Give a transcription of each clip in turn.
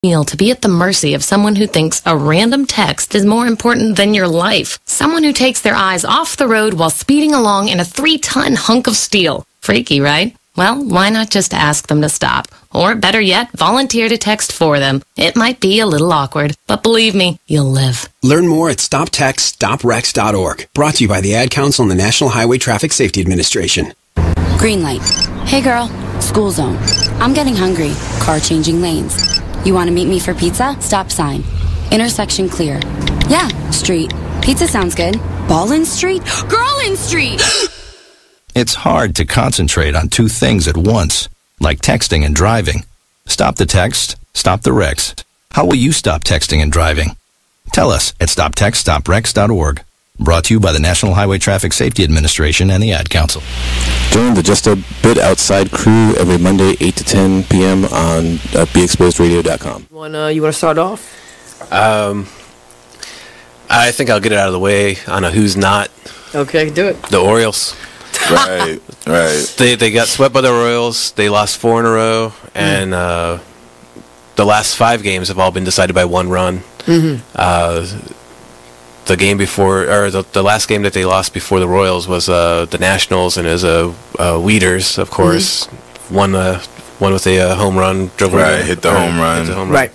Feel to be at the mercy of someone who thinks a random text is more important than your life. Someone who takes their eyes off the road while speeding along in a 3-ton hunk of steel. Freaky, right? Well, why not just ask them to stop? Or better yet, volunteer to text for them. It might be a little awkward, but believe me, you'll live. Learn more at stoptextstoprex.org. Brought to you by the Ad Council and the National Highway Traffic Safety Administration. Green light. Hey girl, school zone. I'm getting hungry. Car changing lanes. You want to meet me for pizza? Stop sign. Intersection clear. Yeah, street. Pizza sounds good. Ballin Street? Girlin Street! It's hard to concentrate on two things at once, like texting and driving. Stop the text, stop the wrecks. How will you stop texting and driving? Tell us at stoptextstoprex.org. Brought to you by the National Highway Traffic Safety Administration and the Ad Council. Join the Just a Bit Outside crew every Monday, 8 to 10 p.m. on BeExposedRadio.com. You want to start off? I think I'll get it out of the way on a who's not. Okay, do it. The Orioles. Right. They got swept by the Royals. They lost 4 in a row, and the last 5 games have all been decided by 1 run. Mm-hmm. The game before, or the last game that they lost before the Royals was the Nationals, and it was Weeders, of course, won with a home run. Hit the home run. Right.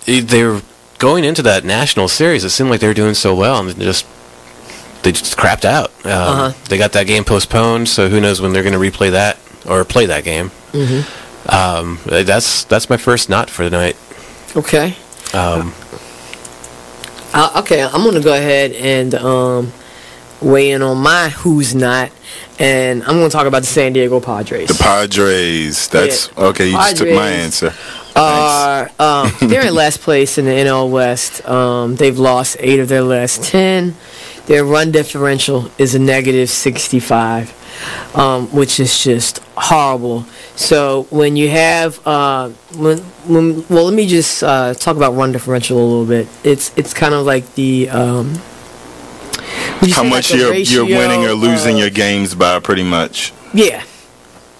They were going into that National series. It seemed like they were doing so well, and they just crapped out. They got that game postponed, so who knows when they're going to replay that or play that game. Mm-hmm. That's my first not for the night. Okay. Okay, I'm going to go ahead and weigh in on my who's not, and I'm going to talk about the San Diego Padres. The Padres. That's okay. You just took my answer. They're in last place in the NL West. They've lost 8 of their last 10. Their run differential is a negative 65, which is just horrible. So when you have let me just talk about run differential a little bit. It's kind of like the how much you're winning or losing your games by, pretty much. Yeah.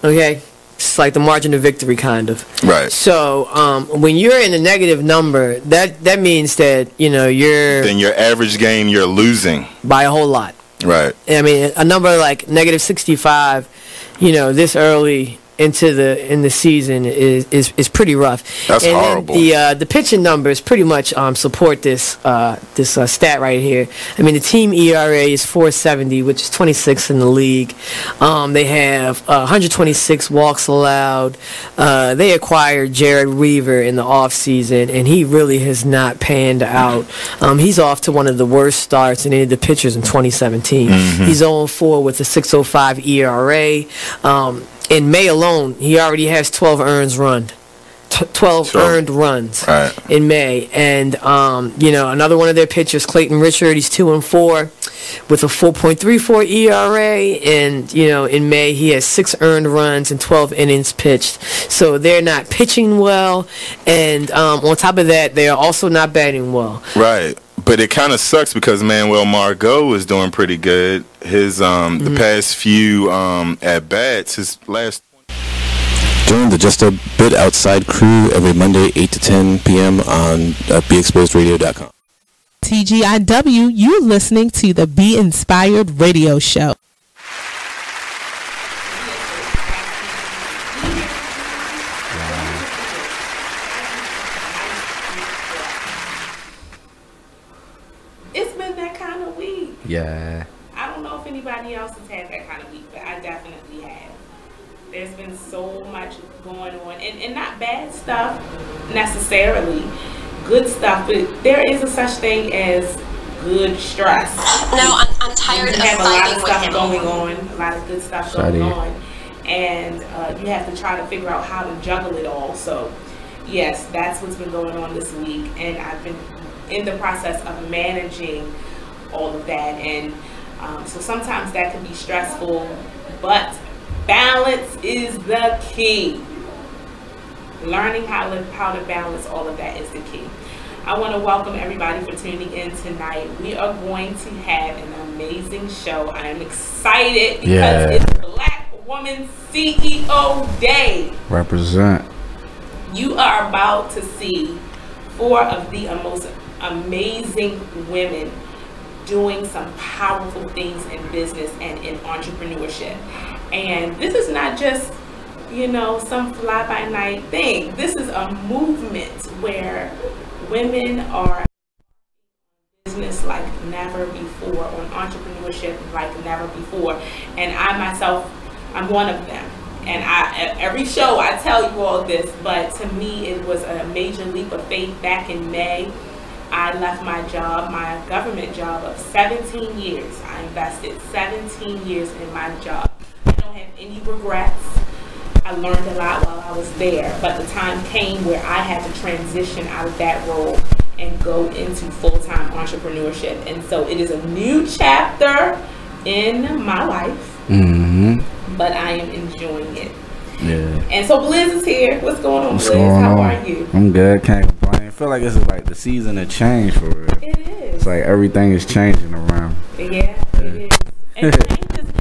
Okay. It's like the margin of victory, kind of. Right. So when you're in a negative number, that means that you're then your average game you're losing by a whole lot. Right. I mean, a number like negative 65, this early in the season is pretty rough. That's horrible. The pitching numbers pretty much support this stat right here. I mean, the team ERA is 4.70, which is 26th in the league. They have 126 walks allowed. They acquired Jared Weaver in the offseason, and he really has not panned out. He's off to one of the worst starts in any of the pitchers in 2017. Mm-hmm. He's 0-4 with a 6.05 ERA. In May alone, he already has 12 earned runs. 12 earned runs in May. And, another one of their pitchers, Clayton Richard, he's 2-4 with a 4.34 ERA. And, in May, he has 6 earned runs and 12 innings pitched. So they're not pitching well. And on top of that, they are also not batting well. Right. But it kind of sucks because Manuel Margot is doing pretty good. His the past few at bats, his last. Join the Just a Bit Outside crew every Monday, 8 to 10 p.m. on BeExposedRadio.com. TGIW, you listening to the Be Inspired Radio Show. Yeah. I don't know if anybody else has had that kind of week, but I definitely have. There's been so much going on, and not bad stuff necessarily, good stuff, but there is a such thing as good stress. No, I'm tired of fighting with him. You have a lot of stuff going on, a lot of good stuff going on, and you have to try to figure out how to juggle it all. So, yes, that's what's been going on this week, and I've been in the process of managing all of that, and so sometimes that can be stressful, but balance is the key. Learning how to balance all of that is the key. I want to welcome everybody for tuning in tonight. We are going to have an amazing show. I am excited because it's Black Woman CEO Day. Represent. You are about to see 4 of the most amazing women doing some powerful things in business and in entrepreneurship. And this is not just, you know, some fly-by-night thing. This is a movement where women are business like never before, on entrepreneurship like never before. And I myself, I'm one of them. And at every show I tell you all this, but to me it was a major leap of faith. Back in May, I left my job, my government job of 17 years. I invested 17 years in my job. I don't have any regrets. I learned a lot while I was there, but the time came where I had to transition out of that role and go into full-time entrepreneurship. And so it is a new chapter in my life. But I am enjoying it. Yeah. And so Blizz is here. What's going on, What's Blizz? going How on? are you? I'm good. Can't complain. I feel like this is like the season of change for real. It is. It's like everything is changing around. Yeah, it is. And changes,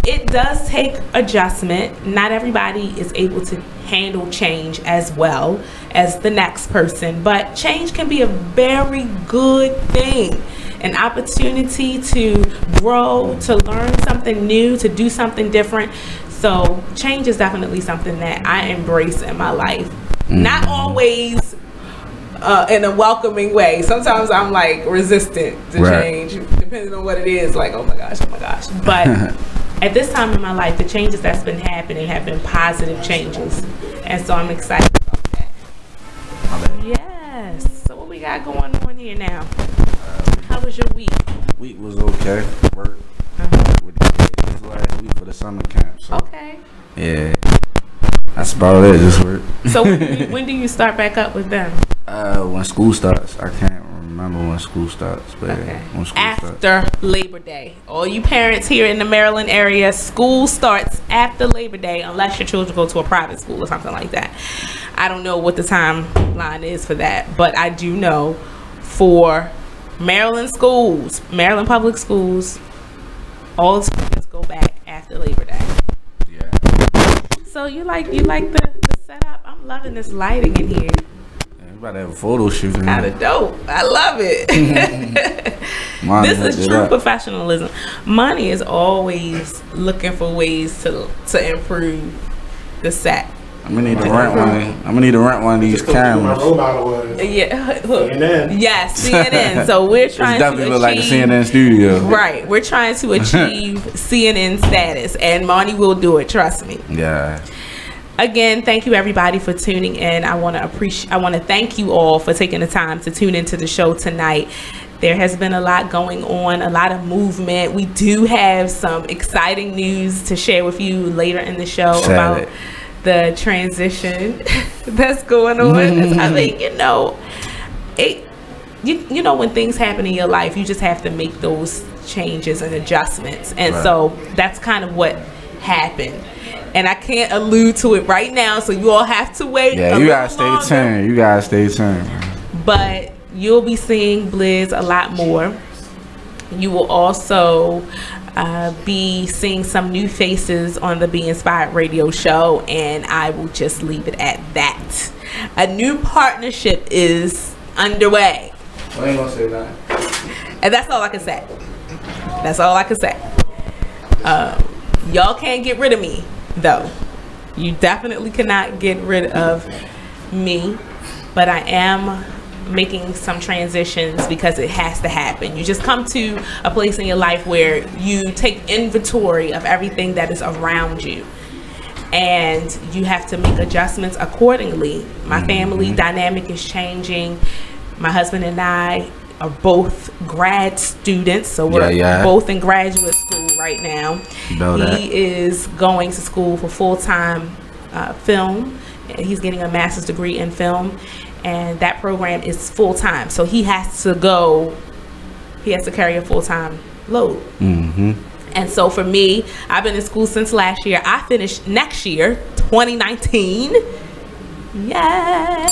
it does take adjustment. Not everybody is able to handle change as well as the next person, but change can be a very good thing. An opportunity to grow, to learn something new, to do something different. So change is definitely something that I embrace in my life. Not always in a welcoming way. Sometimes I'm like resistant to change, depending on what it is. Like, oh my gosh. But at this time in my life, the changes that's been happening have been positive changes. And so I'm excited about that. Yes. So what we got going on here now? How was your week? Week was okay. Work with the kids last week for the summer camp. So okay. Yeah. That's about it. Just work. So when do you start back up with them? When school starts. I can't remember when school starts, but when school after Labor Day. All you parents here in the Maryland area, school starts after Labor Day unless your children go to a private school or something like that. I don't know what the timeline is for that, but I do know for Maryland schools, Maryland public schools, all students go back after Labor Day. Yeah. So you like the setup? I'm loving this lighting in here. Yeah, we about to have a photo shoot. Kind of dope. I love it. This is true professionalism. Money is always looking for ways to improve the set. I'm gonna need to rent one. I'm gonna need to rent one of these cameras. Yeah. CNN. Yes, CNN. So we're trying to definitely look like a CNN studio. Right. We're trying to achieve CNN status, and Marnie will do it. Trust me. Yeah. Again, thank you everybody for tuning in. I want to thank you all for taking the time to tune into the show tonight. There has been a lot going on, a lot of movement. We do have some exciting news to share with you later in the show about the transition that's going on. I mean, you know, you know, when things happen in your life, you just have to make those changes and adjustments. And so that's kind of what happened. And I can't allude to it right now, so you all have to wait. Yeah, you gotta stay tuned. You gotta stay tuned. But you'll be seeing Blizz a lot more. You will also be seeing some new faces on the Be Inspired radio show, and I will just leave it at that. A new partnership is underway. I ain't gonna say that. And that's all I can say. That's all I can say. Y'all can't get rid of me, though. You definitely cannot get rid of me, but I am making some transitions because it has to happen. You just come to a place in your life where you take inventory of everything that is around you, and you have to make adjustments accordingly. My family dynamic is changing. My husband and I are both grad students, so we're both in graduate school right now. He is going to school for full-time film. He's getting a master's degree in film, and that program is full-time, so he has to carry a full-time load. And so for me, I've been in school since last year. I finish next year, 2019. Yay!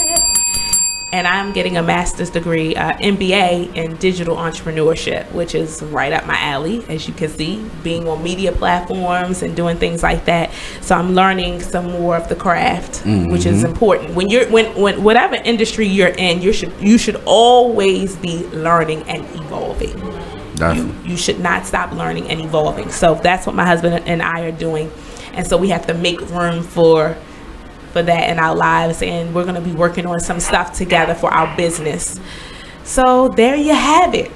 and I'm getting a master's degree, MBA in digital entrepreneurship, which is right up my alley, as you can see, being on media platforms and doing things like that. So I'm learning some more of the craft, which is important. When whatever industry you're in, you should always be learning and evolving. You should not stop learning and evolving. So that's what my husband and I are doing, and so we have to make room for that in our lives, and we're going to be working on some stuff together for our business. So there you have it.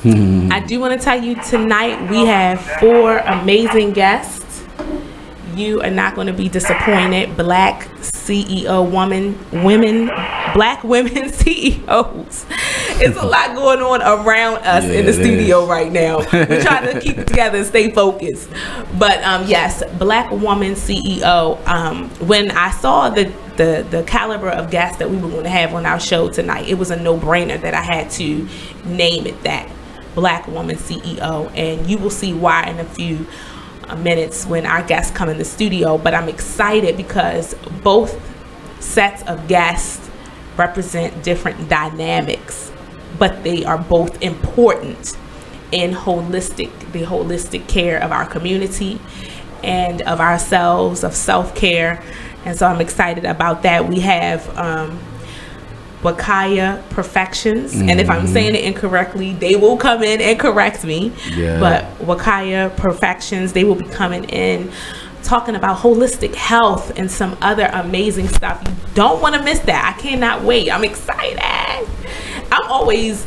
I do want to tell you tonight we have 4 amazing guests. You are not going to be disappointed. Black CEO black women CEOs. It's a lot going on around us in the studio right now. We're trying to keep it together and stay focused. But yes, black woman CEO. When I saw the caliber of guests that we were going to have on our show tonight, it was a no-brainer that I had to name it that, Black Woman CEO. And you will see why in a few minutes when our guests come in the studio. But I'm excited because both sets of guests represent different dynamics, but they are both important in the holistic care of our community and of ourselves, of self-care. And so I'm excited about that. We have Wakaya Perfections, and if I'm saying it incorrectly, they will come in and correct me. But Wakaya Perfections, they will be coming in talking about holistic health and some other amazing stuff. You don't want to miss that. I cannot wait. I'm excited. I'm always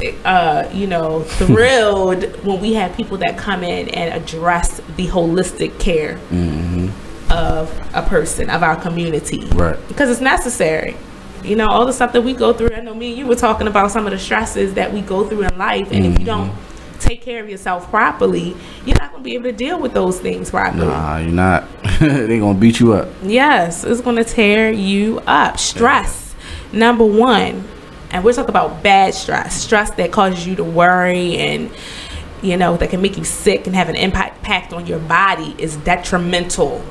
thrilled when we have people that come in and address the holistic care of a person, of our community, because it's necessary. You know, all the stuff that we go through. I know me and you were talking about some of the stresses that we go through in life, and if you don't take care of yourself properly, you're not going to be able to deal with those things properly. Nah, you're not. They're going to beat you up. Yes, it's going to tear you up. Stress, number one. And we're talking about bad stress that causes you to worry and, that can make you sick and have an impact on your body, is detrimental.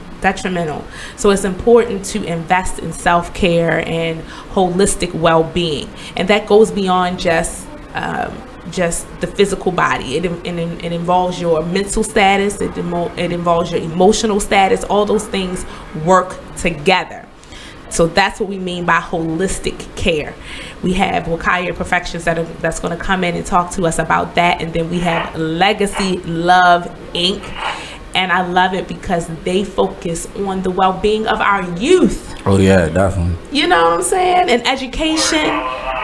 So it's important to invest in self-care and holistic well-being, and that goes beyond just the physical body. It involves your mental status, it involves your emotional status. All those things work together. So that's what we mean by holistic care. We have Wakaya Perfections that's going to come in and talk to us about that, and then we have Legacy Love Inc. And I love it because they focus on the well-being of our youth. Oh yeah, definitely. You know what I'm saying? And education.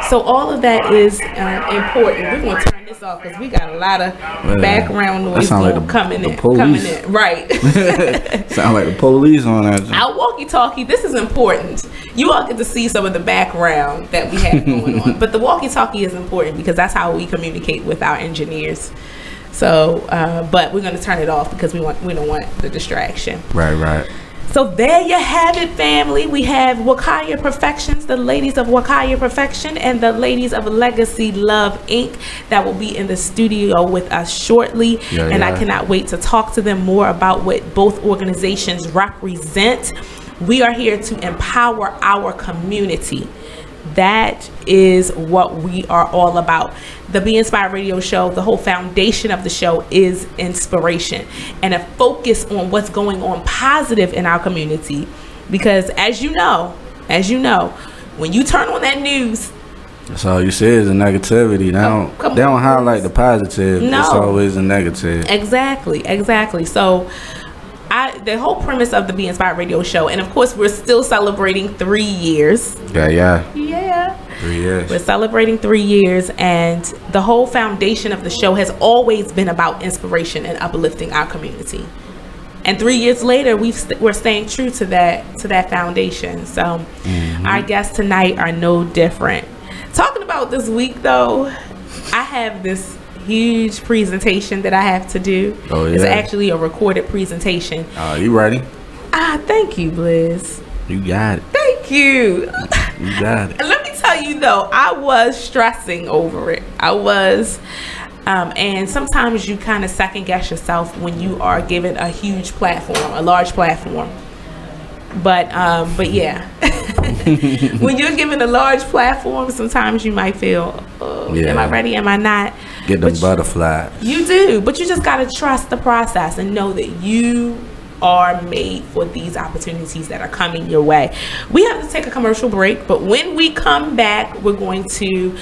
So all of that is important. We're going to turn this off because we got a lot of background noise coming in. Right. Sound like the police on that. Our walkie-talkie, this is important. You all get to see some of the background that we have going on. But the walkie-talkie is important because that's how we communicate with our engineers. So, but we're going to turn it off because we don't want the distraction. Right. So there you have it, family. We have Wakaya Perfections, the ladies of Wakaya Perfection, and the ladies of Legacy Love Inc. that will be in the studio with us shortly. I cannot wait to talk to them more about what both organizations represent. We are here to empower our community. That is what we are all about. The Be Inspired Radio Show, the whole foundation of the show is inspiration and a focus on what's going on positive in our community. Because as you know, when you turn on that news, that's all you see is the negativity. They don't highlight the positive. No. It's always the negative. Exactly. So the whole premise of the Be Inspired Radio Show, and of course we're still celebrating 3 years. Yeah. 3 years. We're celebrating 3 years, and the whole foundation of the show has always been about inspiration and uplifting our community. And 3 years later, we're staying true to that foundation. So our guests tonight are no different. Talking about this week, though, I have this huge presentation that I have to do. Oh, yeah. It's actually a recorded presentation. You ready? Thank you, Bliss. You got it. Thank you. You got it. Let me tell you though, I was stressing over it. I was, and sometimes you kind of second guess yourself when you are given a huge platform, a large platform. But yeah. when you're given a large platform, sometimes you might feel, am I ready? Am I not? Get them butterflies. You do, but you just got to trust the process and know that you are made for these opportunities that are coming your way. We have to take a commercial break, but when we come back, we're going to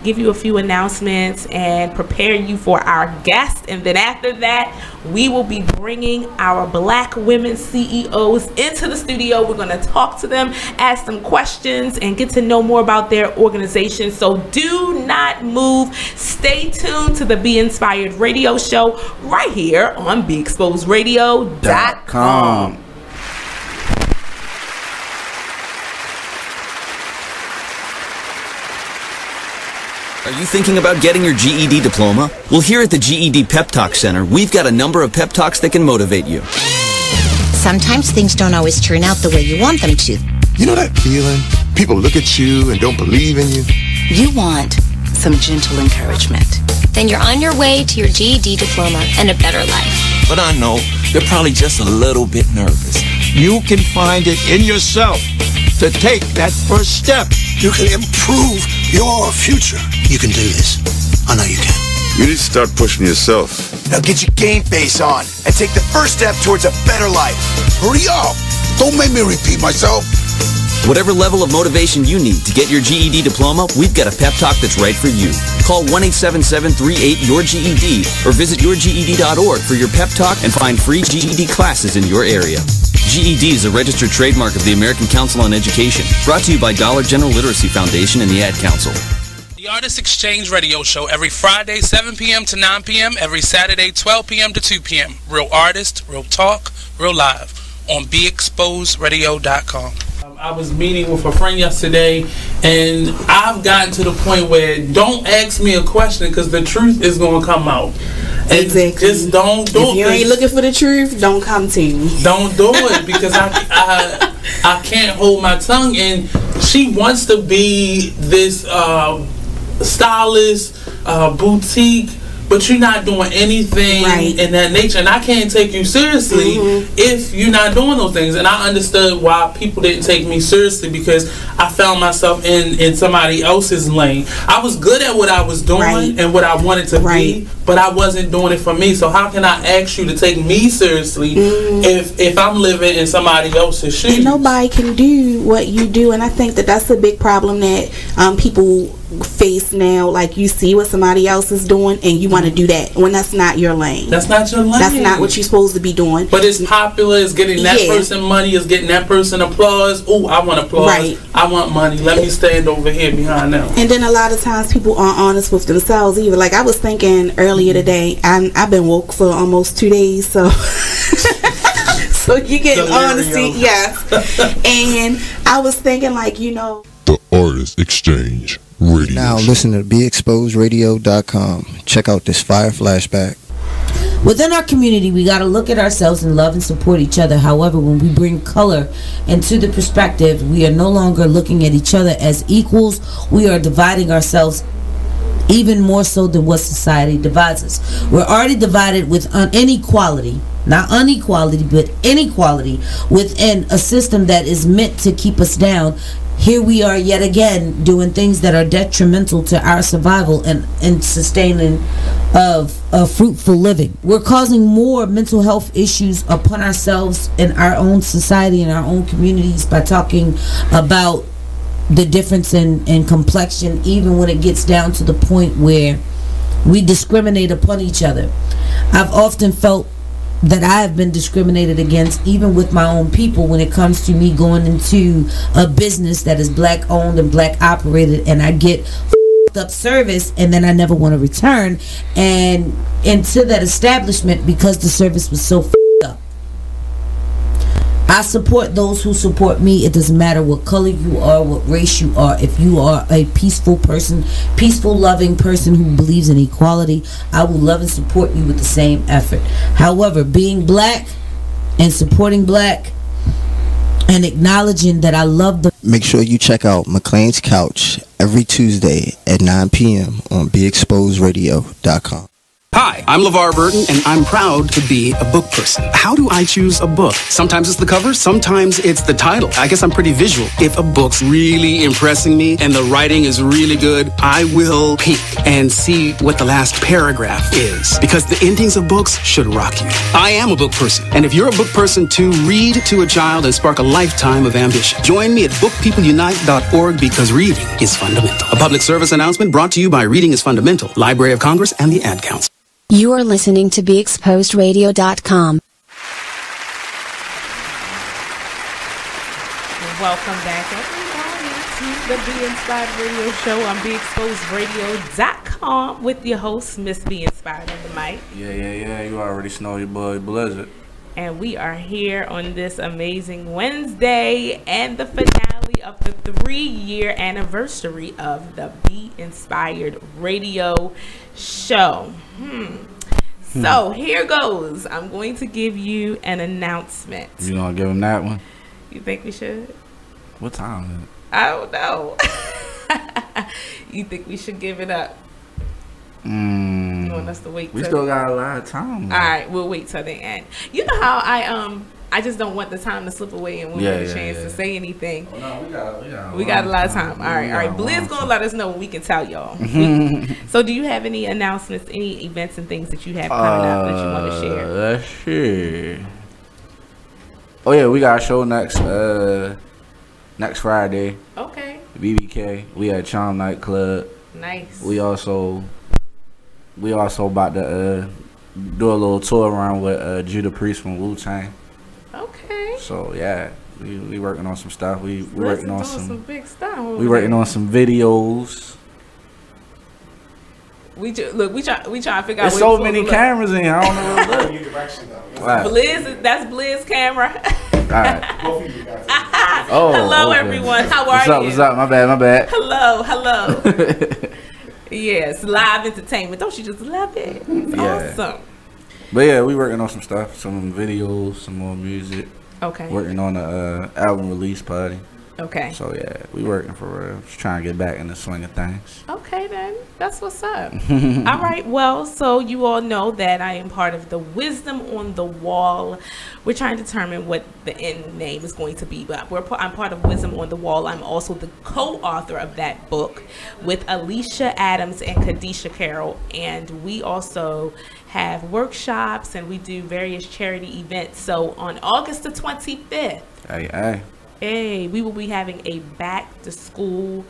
give you a few announcements and prepare you for our guest. And then after that, we will be bringing our Black women CEOs into the studio. We're going to talk to them, ask them questions, and get to know more about their organization. So do not move. Stay tuned to the Be Inspired Radio Show right here on BeExposedRadio.com. Are you thinking about getting your GED diploma? Well, here at the GED Pep Talk Center, we've got a number of pep talks that can motivate you. Sometimes things don't always turn out the way you want them to. You know that feeling? People look at you and don't believe in you. You want some gentle encouragement. Then you're on your way to your GED diploma and a better life. But I know they're probably just a little bit nervous. You can find it in yourself to take that first step. You can improve your future. You can do this. I know you can. You need to start pushing yourself. Now get your game face on and take the first step towards a better life. Hurry up. Don't make me repeat myself. Whatever level of motivation you need to get your GED diploma, we've got a pep talk that's right for you. Call 1-877-38-YOUR-GED or visit yourged.org for your pep talk and find free GED classes in your area. GED is a registered trademark of the American Council on Education. Brought to you by Dollar General Literacy Foundation and the Ad Council. The Artist Exchange Radio Show every Friday, 7 p.m. to 9 p.m., every Saturday, 12 p.m. to 2 p.m. Real artist, real talk, real live on BeExposedRadio.com. I was meeting with a friend yesterday, and I've gotten to the point where don't ask me a question because the truth is going to come out. And exactly. Just don't do it. If you ain't looking for the truth, don't come to me. Don't do it because I can't hold my tongue. And she wants to be this stylist, boutique, but you're not doing anything in that nature, and I can't take you seriously if you're not doing those things. And I understood why people didn't take me seriously because I found myself in somebody else's lane. I was good at what I was doing and what I wanted to be, but I wasn't doing it for me. So how can I ask you to take me seriously if I'm living in somebody else's shoes? And nobody can do what you do, and I think that that's a big problem that people face now. Like, you see what somebody else is doing and you want to do that when that's not your lane. That's not your lane. That's not what you're supposed to be doing. But it's popular, it's getting that person money, it's getting that person applause. Oh, I want applause. I want money. Let me stand over here behind them. And then a lot of times people aren't honest with themselves either. Like, I was thinking earlier today, I've been woke for almost 2 days, so so you get honesty, yes. And I was thinking, like, you know, the Artist Exchange Radio. Now listen to BeExposedRadio.com. Check out this fire flashback. Within our community, we got to look at ourselves and love and support each other. However, when we bring color into the perspective, we are no longer looking at each other as equals. We are dividing ourselves even more so than what society divides us. We're already divided with inequality, not unequality, but inequality within a system that is meant to keep us down. Here we are yet again doing things that are detrimental to our survival and sustaining of fruitful living. We're causing more mental health issues upon ourselves in our own society and our own communities by talking about the difference in complexion, even when it gets down to the point where we discriminate upon each other. I've often felt that I have been discriminated against, even with my own people, when it comes to me going into a business that is black owned and black operated, and I get up service and then I never want to return and into that establishment because the service was so up. I support those who support me. It doesn't matter what color you are, what race you are. If you are a peaceful person, peaceful, loving person who believes in equality, I will love and support you with the same effort. However, being black and supporting black and acknowledging that I love the... Make sure you check out McLean's Couch every Tuesday at 9 p.m. on BeExposedRadio.com. Hi, I'm LeVar Burton, and I'm proud to be a book person. How do I choose a book? Sometimes it's the cover, sometimes it's the title. I guess I'm pretty visual. If a book's really impressing me and the writing is really good, I will peek and see what the last paragraph is. Because the endings of books should rock you. I am a book person, and if you're a book person too, read to a child and spark a lifetime of ambition. Join me at bookpeopleunite.org because reading is fundamental. A public service announcement brought to you by Reading is Fundamental, Library of Congress, and the Ad Council. You are listening to BeExposedRadio.com. Welcome back, everybody, to the Be Inspired Radio Show on BeExposedRadio.com with your host, Miss Be Inspired on the mic. Yeah. You already know your boy Blizzard. And we are here on this amazing Wednesday and the finale of the 3-year anniversary of the Be Inspired Radio Show. So here goes. I'm going to give you an announcement. You gonna give him that one? You think we should? What time is it? I don't know. You think we should give it up? You want us to wait? We still got a lot of time. All right, we'll wait till the end. You know how I just don't want the time to slip away and we don't get a chance to say anything. Oh, no, we got a lot of time. All right. Blizz gonna let us know when we can tell y'all. So, do you have any announcements, any events and things that you have coming up that you want to share? Let's see. Oh yeah, we got a show next Friday. Okay. BBK. We at Charm Nightclub. Nice. We also about to do a little tour around with Judah Priest from Wu-Tang. Okay. So yeah, we working on some stuff. We working on some big stuff. We working on some videos. We try to figure out. There's so many cameras in here. I don't know what to do. Blizz, that's Blizz's camera. All right. Hello, everyone. How are you? What's up? My bad. Hello. Yes, live entertainment. Don't you just love it? It's awesome. But yeah, we working on some stuff, some videos, some more music. Okay. Working on the album release party. Okay. So yeah, we working for real. Just trying to get back in the swing of things. Okay then, that's what's up. All right, well, so you all know that I am part of the Wisdom on the Wall. We're trying to determine what the end name is going to be, but I'm part of Wisdom on the Wall. I'm also the co-author of that book with Alicia Adams and Kadisha Carroll, and we also have workshops and we do various charity events. So on August the 25th, Hey, we will be having a back to school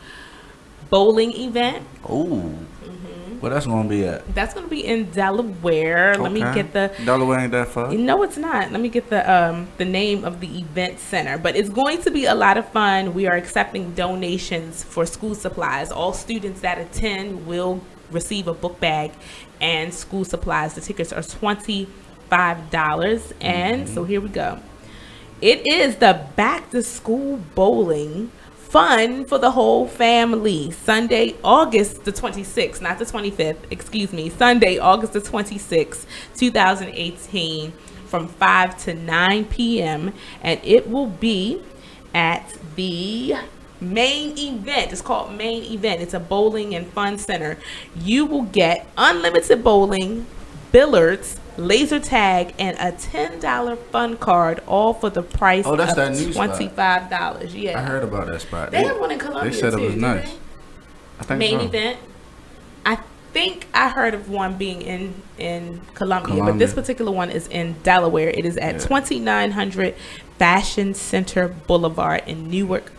bowling event. Oh, where that's gonna be at? That's gonna be in Delaware. Okay. Let me get the Delaware ain't that far. No, it's not. Let me get the name of the event center. But it's going to be a lot of fun. We are accepting donations for school supplies. All students that attend will receive a book bag and school supplies. The tickets are $25, and so here we go. It is the back to school bowling fun for the whole family. Sunday, August the 26th, not the 25th, excuse me. Sunday, August the 26th, 2018 from 5 to 9 p.m. And it will be at the main event. It's called Main Event. It's a bowling and fun center. You will get unlimited bowling, billiards, laser tag, and a $10 fun card, all for the price of $25. Yeah, I heard about that spot. They have one in Columbia. They said it was nice. I think Main Event. I think I heard of one being in Columbia, but this particular one is in Delaware. It is at 2900 Fashion Center Boulevard in Newark,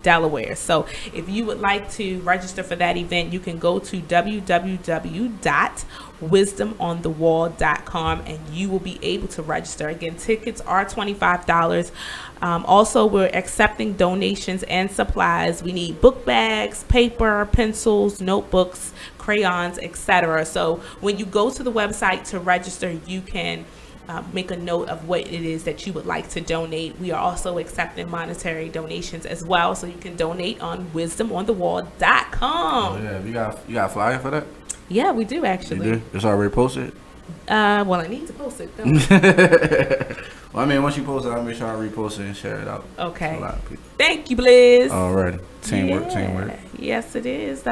Delaware. So if you would like to register for that event, you can go to www.wisdomonthewall.com and you will be able to register. Again, tickets are $25. Also, we're accepting donations and supplies. We need book bags, paper, pencils, notebooks, crayons, etc. So when you go to the website to register, you can make a note of what it is that you would like to donate. We are also accepting monetary donations as well, so you can donate on wisdomonthewall.com. Oh yeah, you got a flyer for that? Yeah, we do actually. You do? It's already posted? Well, I need to post it, don't I? Well, I mean, once you post it, I'll make sure I repost it and share it out. Okay. To a lot of people. Thank you, Blizz. Alrighty. Teamwork. Yes, it is.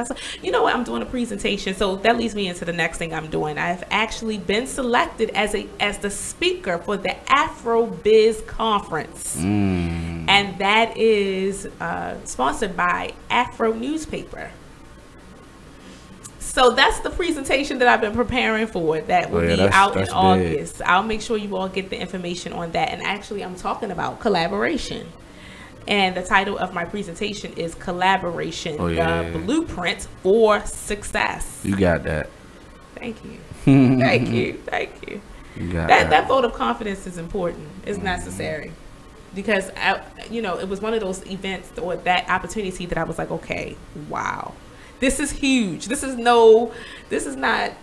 You know what? I'm doing a presentation, so that leads me into the next thing I'm doing. I've actually been selected as the speaker for the AfroBiz conference, and that is sponsored by Afro Newspaper. So that's the presentation that I've been preparing for. That will be out in August. I'll make sure you all get the information on that. And actually, I'm talking about collaboration. And the title of my presentation is Collaboration, the Blueprint for Success. You got that. Thank you. Thank you. You got that vote of confidence is important. It's necessary. Because, it was one of those events or that opportunity that I was like, okay, wow. This is huge. This is not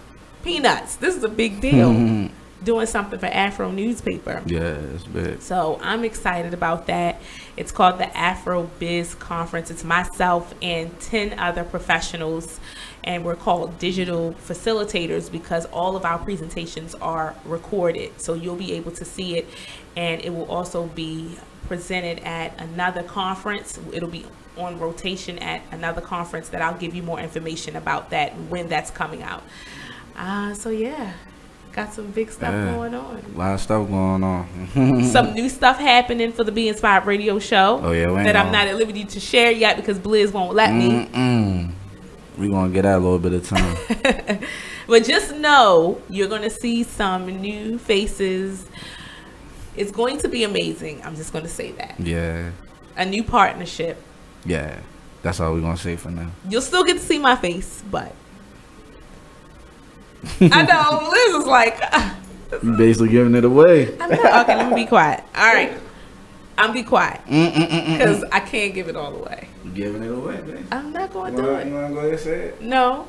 peanuts. This is a big deal. Doing something for Afro Newspaper. Yeah, it's big. So I'm excited about that. It's called the AfroBiz Conference. It's myself and 10 other professionals, and we're called digital facilitators because all of our presentations are recorded. So you'll be able to see it, and it will also be presented at another conference. It'll be on rotation at another conference that I'll give you more information about that when that's coming out. So yeah. Got some big stuff going on. A lot of stuff going on. Some new stuff happening for the Be Inspired radio show. Oh, yeah. That I'm not at liberty to share yet because Blizz won't let me. We're going to get that a little bit of time. But just know you're going to see some new faces. It's going to be amazing. I'm just going to say that. Yeah. A new partnership. Yeah. That's all we're going to say for now. You'll still get to see my face, but I know Liz is like you basically giving it away. I know. Okay, let me be quiet. All right, I'm be quiet because I can't give it all away. You giving it away, man. I'm not going to do it. You want to go ahead and say it? No.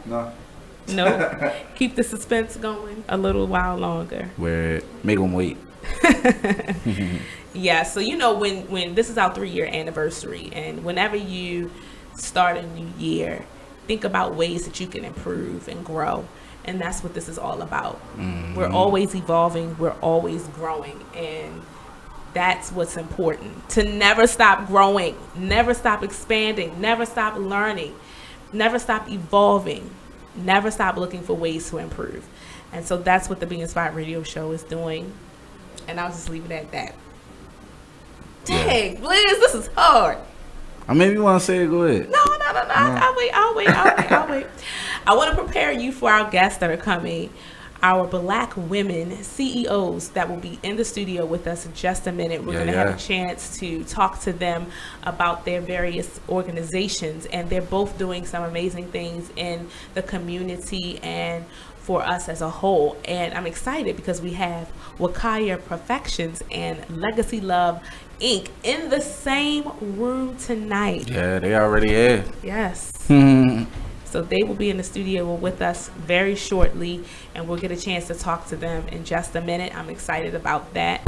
Keep the suspense going a little while longer. Where make them wait. Yeah. So when this is our 3-year anniversary, and whenever you start a new year, think about ways that you can improve and grow. And that's what this is all about. We're always evolving. We're always growing. And that's what's important. To never stop growing. Never stop expanding. Never stop learning. Never stop evolving. Never stop looking for ways to improve. And so that's what the Be Inspired radio show is doing. And I'll just leave it at that. Dang, Blizz, this is hard. I mean, if you want to say it, go ahead. No. I'll wait. I want to prepare you for our guests that are coming, our Black women CEOs that will be in the studio with us in just a minute. We're going to have a chance to talk to them about their various organizations, and they're both doing some amazing things in the community and for us as a whole. And I'm excited because we have Wakaya Perfections and Legacy Love Inc. in the same room tonight. Yeah, they already here. Yes. So they will be in the studio with us very shortly, and we'll get a chance to talk to them in just a minute. I'm excited about that.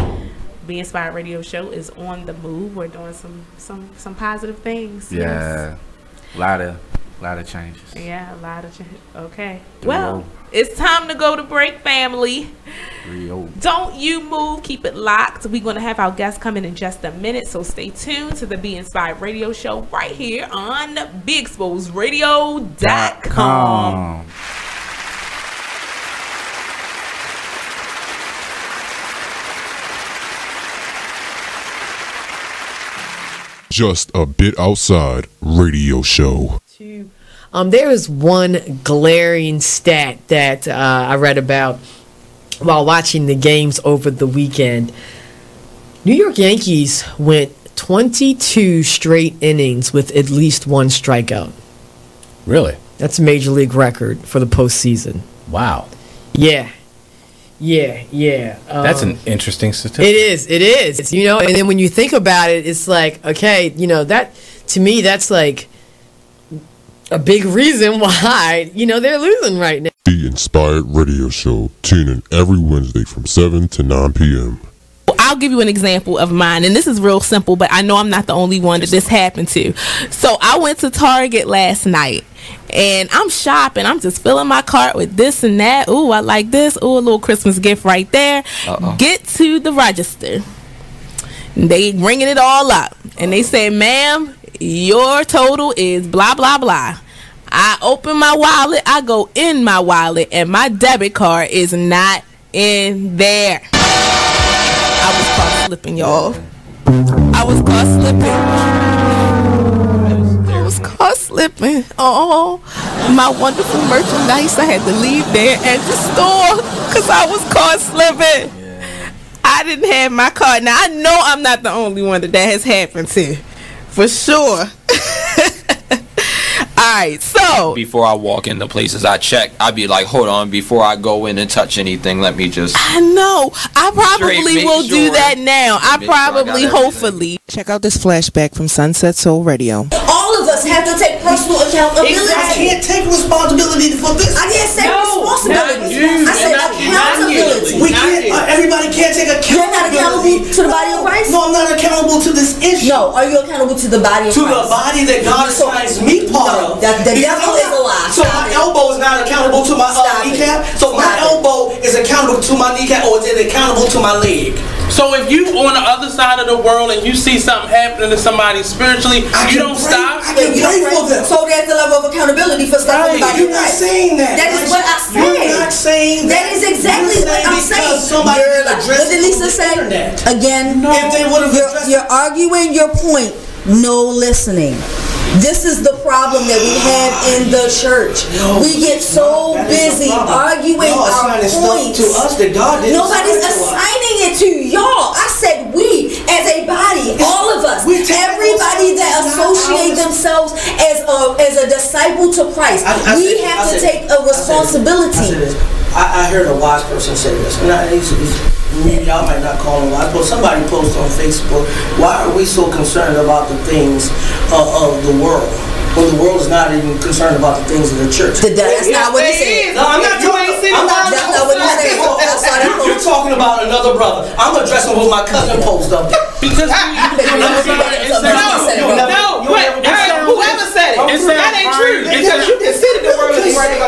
Be Inspired radio show is on the move. We're doing some positive things. Yeah. Yes. A lot of changes. Yeah, a lot of changes. Okay. Well, it's time to go to break, family. Don't you move. Keep it locked. We're going to have our guests come in just a minute, so stay tuned to the Be Inspired radio show right here on BeExposedRadio.com. Just a Bit Outside radio show. There is one glaring stat that I read about while watching the games over the weekend. New York Yankees went 22 straight innings with at least one strikeout. Really? That's a major league record for the postseason. Wow. Yeah. That's an interesting statistic. It is. It's, and then when you think about it, it's like, okay, that to me, that's like a big reason why, they're losing right now. The Inspired Radio Show. Tune in every Wednesday from 7 to 9 p.m. I'll give you an example of mine, and this is real simple, but I know I'm not the only one that this happened to. So I went to Target last night, and I'm shopping. I'm just filling my cart with this and that. Ooh, I like this. Ooh, a little Christmas gift right there. Get to the register. They ringing it all up, and they say, "Ma'am, your total is blah blah blah." I open my wallet, I go in my wallet, and my debit card is not in there. I was caught slipping, y'all. I was caught slipping. Oh, my wonderful merchandise, I had to leave there at the store because I was caught slipping. I didn't have my card. Now, I know I'm not the only one that has happened to, for sure. Alright, so before I walk into places I check, I'd be like, hold on, before I go in and touch anything, let me just I know. I probably will do that now. I probably, hopefully. Check out this flashback from Sunset Soul Radio. All of us have to take personal accountability. I can't take responsibility for this. I didn't say responsibility. I said accountability. We can't. Everybody can't take accountability. You're not accountable to the body of Christ? No, I'm not accountable to this issue. No, are you accountable to the body of Christ? To the body that God assigns me part of. The devil is a lie. So my elbow is not accountable to my kneecap. So my elbow is accountable to my kneecap, or is it accountable to my leg? So if you on the other side of the world and you see something happening to somebody spiritually, you don't stop. I can pray for them. So there's a level of accountability for stuff in the body. You're not saying that. That is what I said. You're not saying that. That is exactly what I'm saying. Somebody What did Lisa say? Again, you're arguing your point. No listening. This is the problem that we have in the church. We get so busy arguing our points. To us that God didn't. Nobody's assigning it to y'all. I said we, as a body, all of us, everybody that associate themselves as a disciple to Christ, we have to take a responsibility. I heard a wise person say this, and y'all might not call him wise, but somebody posted on Facebook, why are we so concerned about the things of the world when the world is not even concerned about the things of the church? That's not what he said. No, I'm not talking. That's not what he said. You're talking about another brother. I'm addressing what my cousin posted up there. Because whoever said it, that ain't true. Because you consider the word.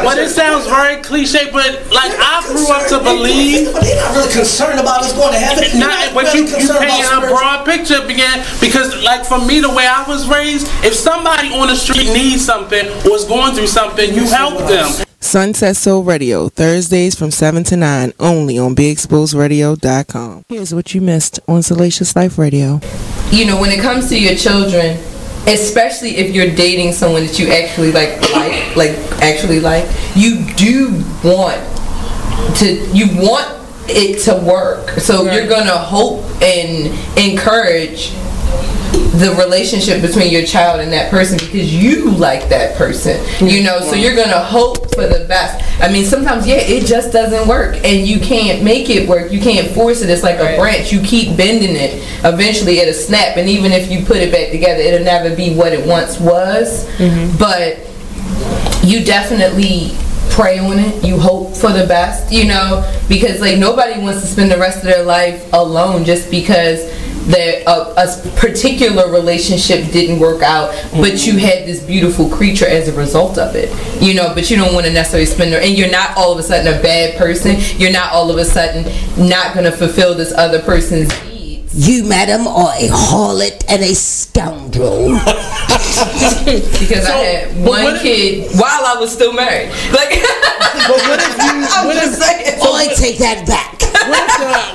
But it sounds very cliche. But like I grew up to believe, but they're not really concerned about us going to heaven. But you paint a broad picture again. Because like for me, the way I was raised, if somebody on the street needs something or is going through something, you help them. Sunset Soul Radio, Thursdays from 7 to 9, only on BigExposedRadio.com. Here's what you missed on Salacious Life Radio. You know, when it comes to your children, especially if you're dating someone that you actually like, you do want it to work. So you're gonna hope and encourage the relationship between your child and that person because you like that person, you know, so you're gonna hope for the best. I mean, sometimes it just doesn't work and you can't make it work. You can't force it. It's like a branch. You keep bending it, eventually it'll snap, and even if you put it back together, it'll never be what it once was. But you definitely pray on it. You hope for the best, you know, because like nobody wants to spend the rest of their life alone just because a particular relationship didn't work out, but you had this beautiful creature as a result of it, you know. But you don't want to necessarily spend and you're not all of a sudden a bad person. You're not all of a sudden not going to fulfill this other person's needs. You, madam, are a harlot and a scoundrel. Because I had one kid while I was still married. Like, but what if I take that back.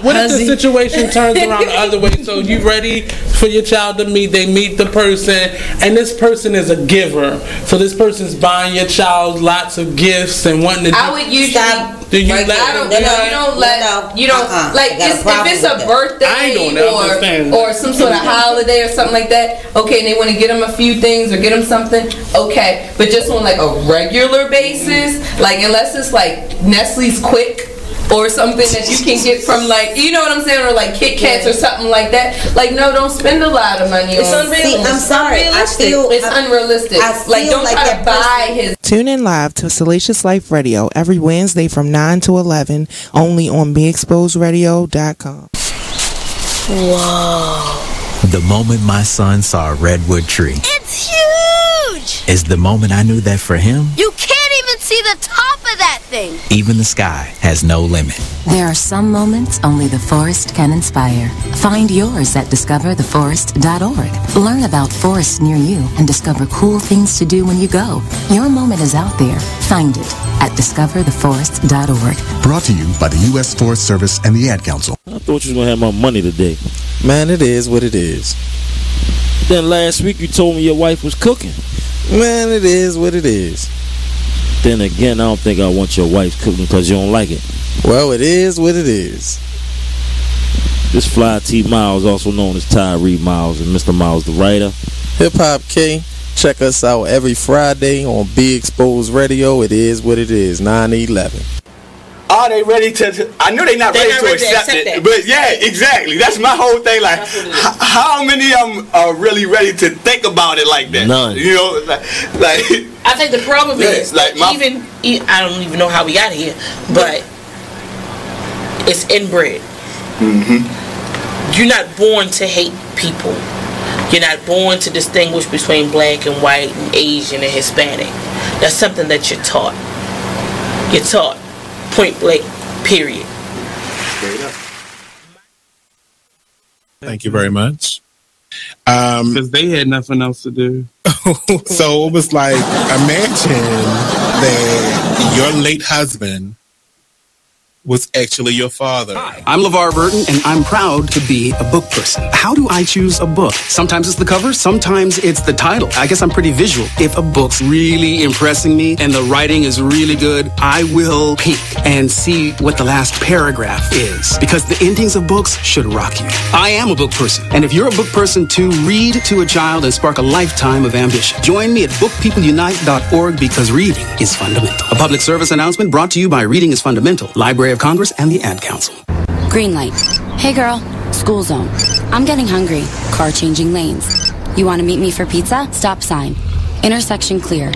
What if the situation turns around the other way? So you ready for your child to meet? They meet the person, and this person is a giver. So this person's buying your child lots of gifts and wanting to. I would usually. Do you let? You don't like if it's a birthday or some sort of holiday or something like that. Okay, and they want to get them a few things or get them something. Okay, but just on like a regular basis, like unless it's like Nestle's Quick or something that you can get from like, you know what I'm saying, or like Kit Kats or something like that. Like, no, don't spend a lot of money on. I'm sorry. It's unrealistic. Like, don't try to buy his. Tune in live to Salacious Life Radio every Wednesday from 9 to 11, only on BigExposedRadio.com. Whoa. The moment my son saw a redwood tree. It's huge! Is the moment I knew that for him. You can't even see the top of that everything. Even the sky has no limit. There are some moments only the forest can inspire. Find yours at discovertheforest.org. Learn about forests near you and discover cool things to do when you go. Your moment is out there. Find it at discovertheforest.org. Brought to you by the U.S. Forest Service and the Ad Council. I thought you was going to have my money today. Man, it is what it is. Then last week you told me your wife was cooking. Man, it is what it is. Then again, I don't think I want your wife cooking because you don't like it. Well, it is what it is. This Fly T Miles, also known as Tyree Miles, and Mr. Miles the writer. Hip Hop K. Check us out every Friday on Be Exposed Radio. It is what it is, 9/11. Are they ready to? I know they're not ready to accept it, but yeah, exactly. That's my whole thing. Like, how many of them are really ready to think about it like that? None. You know, like I think the problem is like I don't even know how we got here, but it's inbred. You're not born to hate people. You're not born to distinguish between black and white and Asian and Hispanic. That's something that you're taught. You're taught. Point blank, period. Thank you very much. Because they had nothing else to do. So it was like, imagine that your late husband was actually your father. Hi, I'm LeVar Burton, and I'm proud to be a book person. How do I choose a book? Sometimes it's the cover, sometimes it's the title. I guess I'm pretty visual. If a book's really impressing me and the writing is really good, I will peek and see what the last paragraph is, because the endings of books should rock you. I am a book person, and if you're a book person too, read to a child and spark a lifetime of ambition. Join me at bookpeopleunite.org, because reading is fundamental. A public service announcement brought to you by Reading is Fundamental, Library of Congress, and the Ad Council. Green light. Hey girl, school zone. I'm getting hungry. Car changing lanes. You want to meet me for pizza? Stop sign. Intersection clear.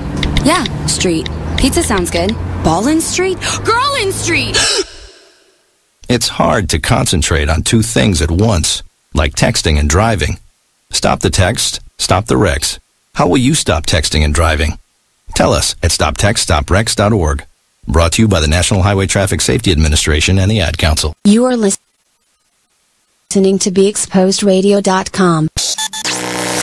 Yeah, street. Pizza sounds good. Ballin Street? Girlin Street! It's hard to concentrate on two things at once, like texting and driving. Stop the text, stop the wrecks. How will you stop texting and driving? Tell us at stoptextstopwrecks.org. Brought to you by the National Highway Traffic Safety Administration and the Ad Council. You are listening to BeExposedRadio.com.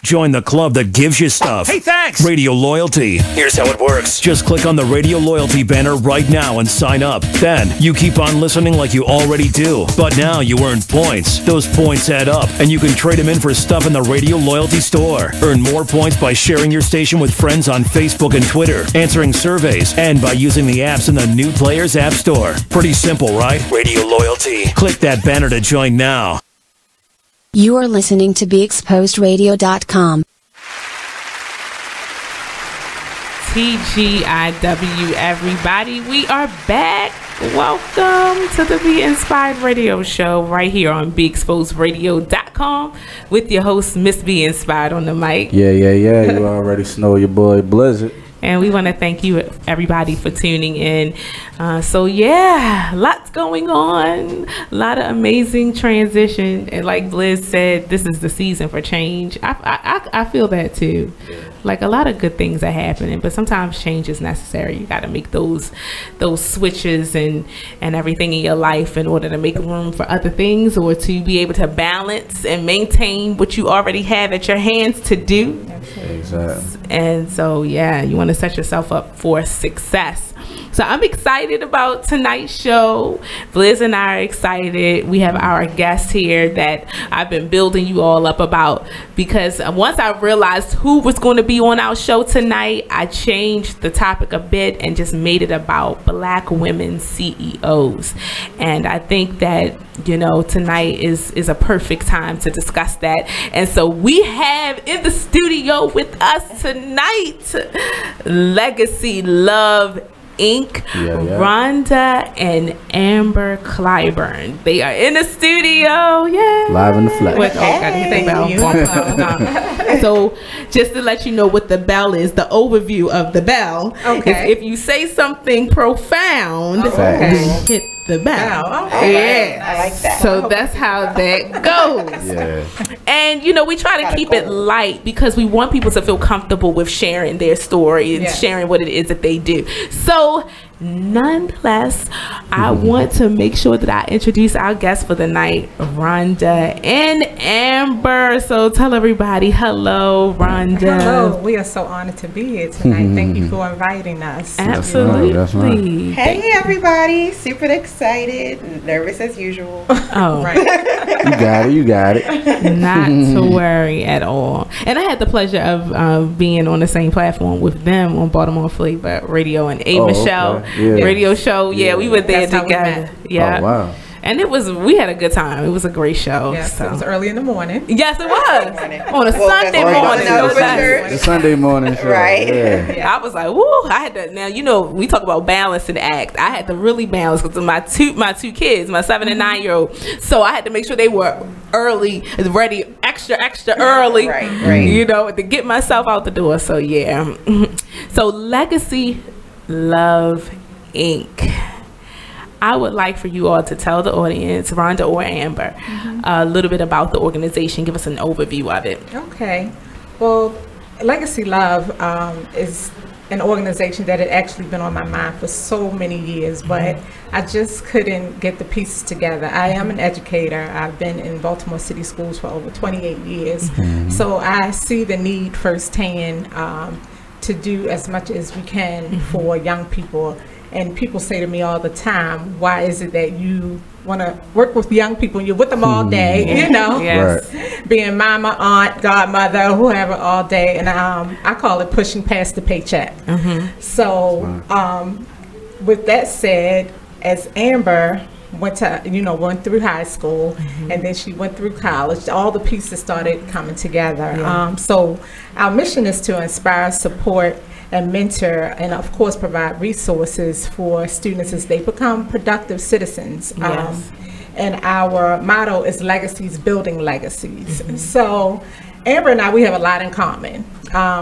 Join the club that gives you stuff. Hey, thanks! Radio Loyalty. Here's how it works. Just click on the Radio Loyalty banner right now and sign up. Then, you keep on listening like you already do. But now you earn points. Those points add up, and you can trade them in for stuff in the Radio Loyalty store. Earn more points by sharing your station with friends on Facebook and Twitter, answering surveys, and by using the apps in the New Players App Store. Pretty simple, right? Radio Loyalty. Click that banner to join now. You are listening to BeExposedRadio.com. TGIW, everybody. We are back. Welcome to the Be Inspired Radio Show right here on BeExposedRadio.com with your host, Miss Be Inspired on the mic. Yeah. You already know your boy Blizzard. And we want to thank you, everybody, for tuning in. So, yeah, lots going on. A lot of amazing transition. And like Blizz said, this is the season for change. I feel that, too. Like, a lot of good things are happening, but sometimes change is necessary. You got to make those switches and everything in your life in order to make room for other things, or to be able to balance and maintain what you already have at your hands to do. Exactly. And so, yeah, you want to set yourself up for success. So I'm excited about tonight's show. Blizz and I are excited. We have our guest here that I've been building you all up about, because once I realized who was going to be on our show tonight, I changed the topic a bit and just made it about Black women CEOs. And I think that, you know, tonight is a perfect time to discuss that. And so we have in the studio with us tonight Legacy Love Inc. Rhonda and Amber Clyburn. They are in the studio. Yeah. Live in the flesh. So just to let you know what the bell is, the overview of the bell is if you say something profound, then hit the bell. Yeah. I like that. So that's how that goes. Yeah. And you know, we try to keep it light because we want people to feel comfortable with sharing their story and sharing what it is that they do. So Nonetheless, I want to make sure that I introduce our guests for the night, Rhonda and Amber. So tell everybody, hello, Rhonda. Hello, we are so honored to be here tonight. Thank you for inviting us. Absolutely. That's right. Hey everybody, super excited, nervous as usual. Oh, right. You got it. Not to worry at all. And I had the pleasure of being on the same platform with them on Baltimore Flavor Radio and Michelle. Okay. Yeah. Radio show. Yeah, we were there That's together. Yeah. Oh, wow. And we had a good time. It was a great show. Yes, so. it was early in the morning. Yes, it was. On a Sunday morning. The Sunday morning show. Right. Yeah. I was like, woo, I had to, now, we talk about balance and act. I had to really balance because my two kids, my 7 and 9 year old. So I had to make sure they were early, ready, extra early, right. To get myself out the door. So yeah. So Legacy Love Inc. I would like for you all to tell the audience, Rhonda or Amber, a little bit about the organization. Give us an overview of it. Okay. Well, Legacy Love is an organization that had actually been on my mind for so many years, but I just couldn't get the pieces together. I am an educator. I've been in Baltimore City schools for over 28 years. So I see the need firsthand to do as much as we can for young people. And people say to me all the time, why is it that you want to work with young people and you're with them all day, Yes. Being mama, aunt, godmother, whoever all day. And I call it pushing past the paycheck. So with that said, as Amber went through high school and then she went through college, all the pieces started coming together. So our mission is to inspire, support, and mentor, and of course provide resources for students as they become productive citizens. And our motto is legacies building legacies. So Amber and I, we have a lot in common.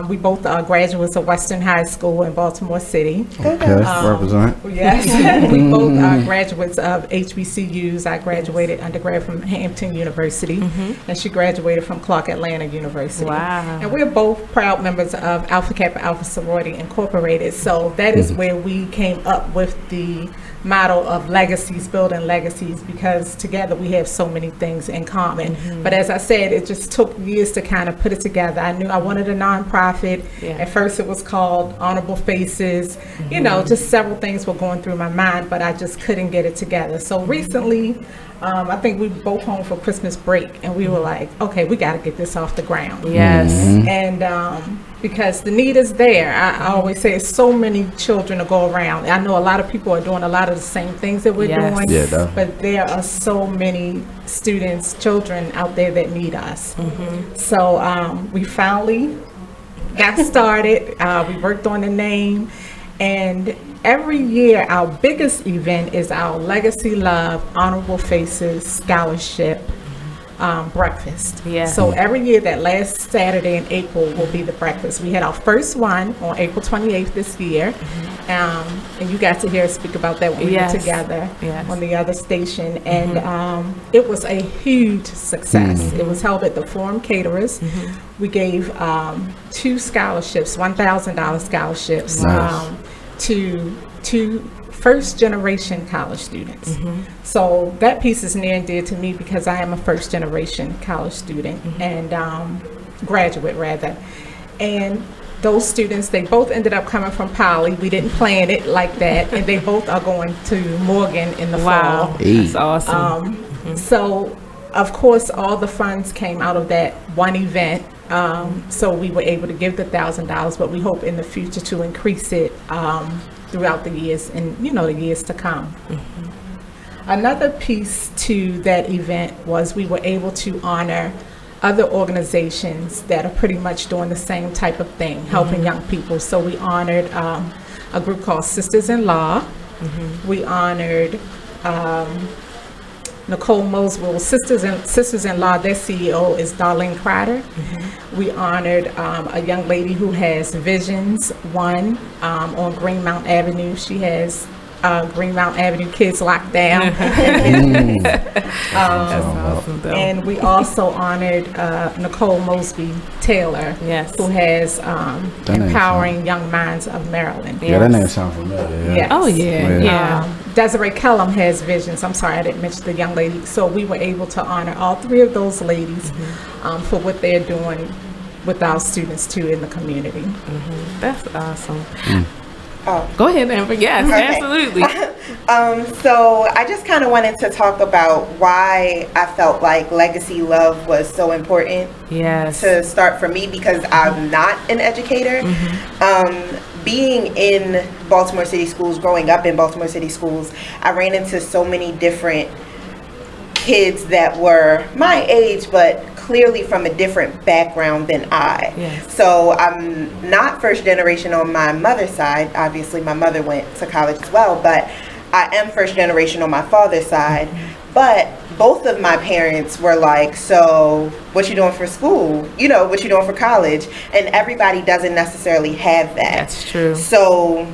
We both are graduates of Western High School in Baltimore City. Okay, represent. Yes, we both are graduates of HBCUs. I graduated undergrad from Hampton University, and she graduated from Clark Atlanta University. Wow. And we're both proud members of Alpha Kappa Alpha Sorority Incorporated. So that is where we came up with the motto of legacies building legacies, because together we have so many things in common. But as I said, it just took years to kind of put it together. I knew I wanted a nonprofit. At first it was called Honorable Faces. Just several things were going through my mind, but I just couldn't get it together. So recently, I think we were both home for Christmas break, and we were like, okay, we got to get this off the ground. Yes. And because the need is there. I always say so many children to go around. I know a lot of people are doing a lot of the same things that we're doing, but there are so many students, children out there that need us. So we finally got started. We worked on the name, and every year our biggest event is our Legacy Love Honorable Faces Scholarship breakfast. So every year, that last Saturday in April will be the breakfast. We had our first one on April 28th this year, and you got to hear us speak about that when we were together on the other station, and it was a huge success. It was held at the Forum Caterers. We gave 2 scholarships, $1,000 scholarships to 2 first-generation college students. So that piece is near and dear to me because I am a first-generation college student and graduate rather. And those students, they both ended up coming from Poly. We didn't plan it like that, and they both are going to Morgan in the fall. That's awesome. So, of course, all the funds came out of that one event. So we were able to give the $1,000, but we hope in the future to increase it throughout the years and the years to come. Another piece to that event was we were able to honor other organizations that are pretty much doing the same type of thing, helping young people. So we honored a group called Sisters in Law. We honored Nicole Moswell, Sisters in Law. Their CEO is Darlene Crider. We honored a young lady who has Visions One on Greenmount Avenue. She has Greenmount Avenue Kids Locked Down. And we also honored Nicole Mosby Taylor, who has Empowering Young Minds of Maryland. Yeah, that name sounds familiar. Yes. Oh, yeah. Desiree Kellum has Visions. I'm sorry, I didn't mention the young lady. So we were able to honor all three of those ladies for what they're doing with our students, too, in the community. That's awesome. Go ahead, Amber. Yes, absolutely. So I just kind of wanted to talk about why I felt like Legacy Love was so important to start for me, because I'm not an educator. Being in Baltimore City Schools, growing up in Baltimore City Schools, I ran into so many different kids that were my age, but clearly from a different background than I. So I'm not first generation on my mother's side. Obviously, my mother went to college as well, but I am first generation on my father's side. But both of my parents were like, so what you doing for school? You know, what you doing for college? And everybody doesn't necessarily have that. That's true. So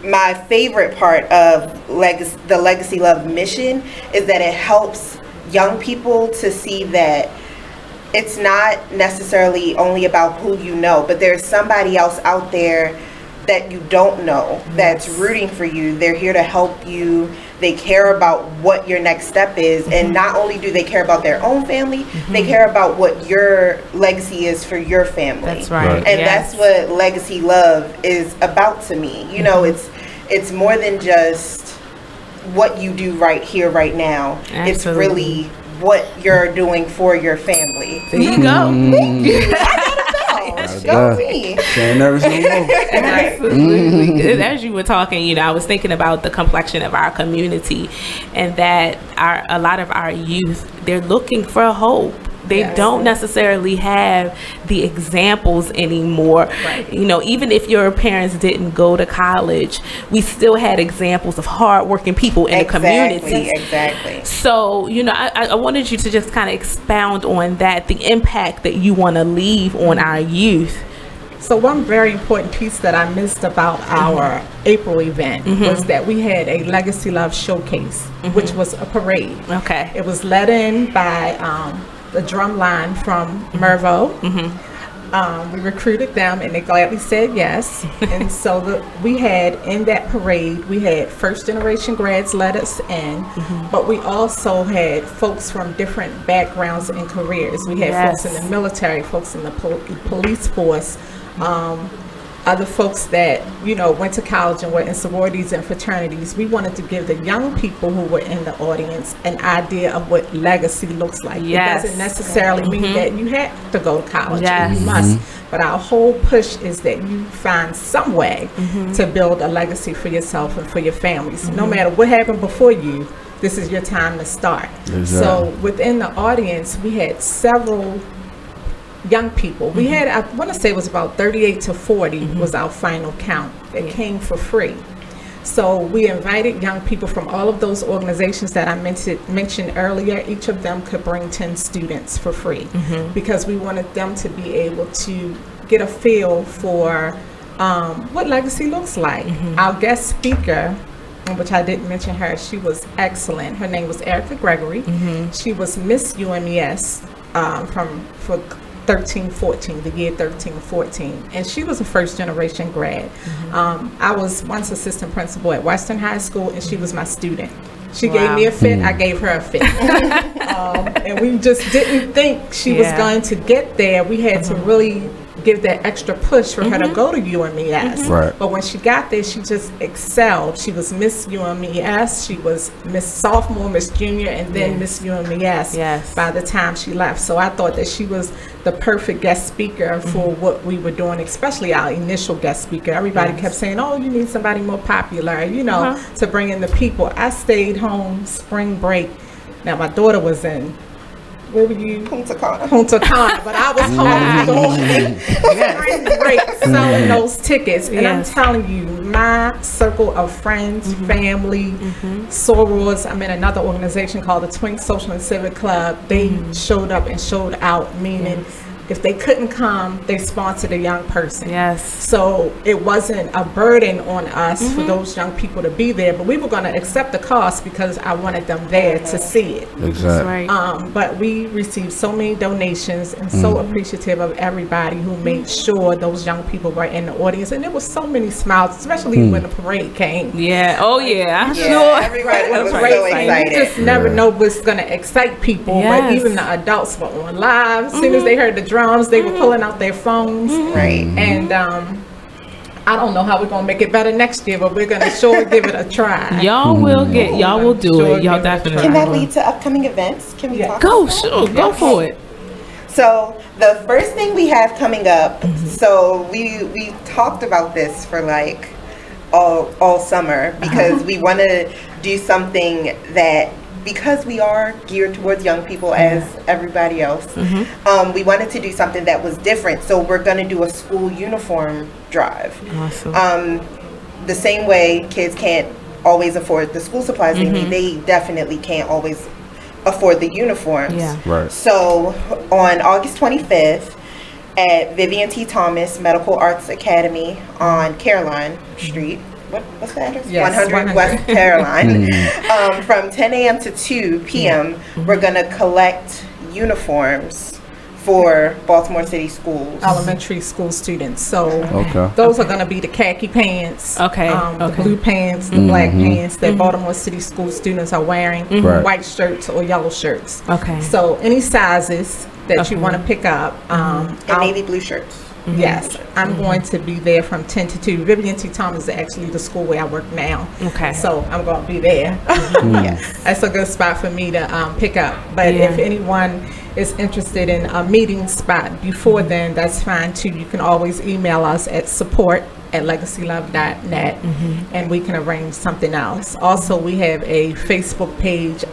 my favorite part of the Legacy Love mission is that it helps young people to see that it's not necessarily only about who you know, but there's somebody else out there that you don't know that's rooting for you. They're here to help you. They care about what your next step is. And not only do they care about their own family, they care about what your legacy is for your family. That's right. And that's what Legacy Love is about to me. You know, it's more than just what you do right here, right now. Absolutely. It's really what you're doing for your family. There you go. Thank you. Go me. Nervous no more. Absolutely. As you were talking, you know, I was thinking about the complexion of our community, and that a lot of our youth, they're looking for hope. They don't necessarily have the examples anymore. You know, even if your parents didn't go to college, we still had examples of hardworking people in the community. So, you know, I wanted you to just kind of expound on that, the impact that you want to leave on our youth. So one very important piece that I missed about our April event was that we had a Legacy Love showcase, which was a parade. It was led in by the drum line from Mervo. We recruited them and they gladly said yes. And so we had in that parade, we had first generation grads let us in, but we also had folks from different backgrounds and careers. We had folks in the military, folks in the police force, other folks that, you know, went to college and were in sororities and fraternities. We wanted to give the young people who were in the audience an idea of what legacy looks like. It doesn't necessarily mean that you have to go to college. You must. But our whole push is that you find some way to build a legacy for yourself and for your families. No matter what happened before you, this is your time to start. So within the audience, we had several young people. We had, I want to say it was about 38 to 40 was our final count that came for free. So we invited young people from all of those organizations that I mentioned earlier. Each of them could bring 10 students for free because we wanted them to be able to get a feel for what legacy looks like. Our guest speaker, which I didn't mention her, she was excellent. Her name was Erica Gregory. She was Miss UMES for 13-14, the year 13-14, and she was a first generation grad. I was once assistant principal at Western High School, and she was my student. She gave me a fit, I gave her a fit. And we just didn't think she was going to get there. We had to really give that extra push for her to go to UMES. But when she got there, she just excelled. She was Miss UMES, she was Miss Sophomore, Miss Junior, and then Miss UMES by the time she left. So I thought that she was the perfect guest speaker for what we were doing, especially our initial guest speaker. Everybody kept saying, oh, you need somebody more popular, you know, to bring in the people. I stayed home spring break. Now my daughter was in, where were you? Punta Cana, but I was home spring break selling those tickets. And I'm telling you, my circle of friends, family, sorors, I'm in another organization called the Twink Social and Civic Club. They showed up and showed out, meaning if they couldn't come, they sponsored a young person. Yes. So it wasn't a burden on us for those young people to be there, but we were going to accept the cost because I wanted them there to see it. Exactly. Right. But we received so many donations and so appreciative of everybody who made sure those young people were in the audience. And there was so many smiles, especially when the parade came. Yeah. Oh, yeah. I'm sure. Everybody was so excited. You just never know what's going to excite people. But even the adults were on live. As soon as they heard the drums, they were pulling out their phones. Right. And I don't know how we're going to make it better next year, but we're going to sure give it a try. Y'all will do it. Y'all definitely. Can that lead to upcoming events? Can we talk Go, about sure. that? Go for it. So the first thing we have coming up, so we talked about this for like all summer because we want to do something that, because we are geared towards young people as everybody else, we wanted to do something that was different. So we're going to do a school uniform drive. Awesome. The same way kids can't always afford the school supplies they need, they definitely can't always afford the uniforms. Yeah. Right. So on August 25th at Vivian T. Thomas Medical Arts Academy on Caroline Street, what's the address? Yes, 100 West Caroline. From 10 a.m. to 2 p.m., we're going to collect uniforms for Baltimore City schools. Elementary school students. So Okay. those are going to be the khaki pants, Okay. the blue pants, the black pants that Baltimore City school students are wearing, Right. white shirts or yellow shirts. Okay. So any sizes that you want to pick up. And navy blue shirts. Yes, I'm going to be there from 10 to 2. Vivian T. Thomas is actually the school where I work now. Okay. So I'm going to be there. Yes. That's a good spot for me to pick up. But if anyone is interested in a meeting spot before then, that's fine too. You can always email us at support@legacylove.net and we can arrange something else. Also, we have a Facebook page,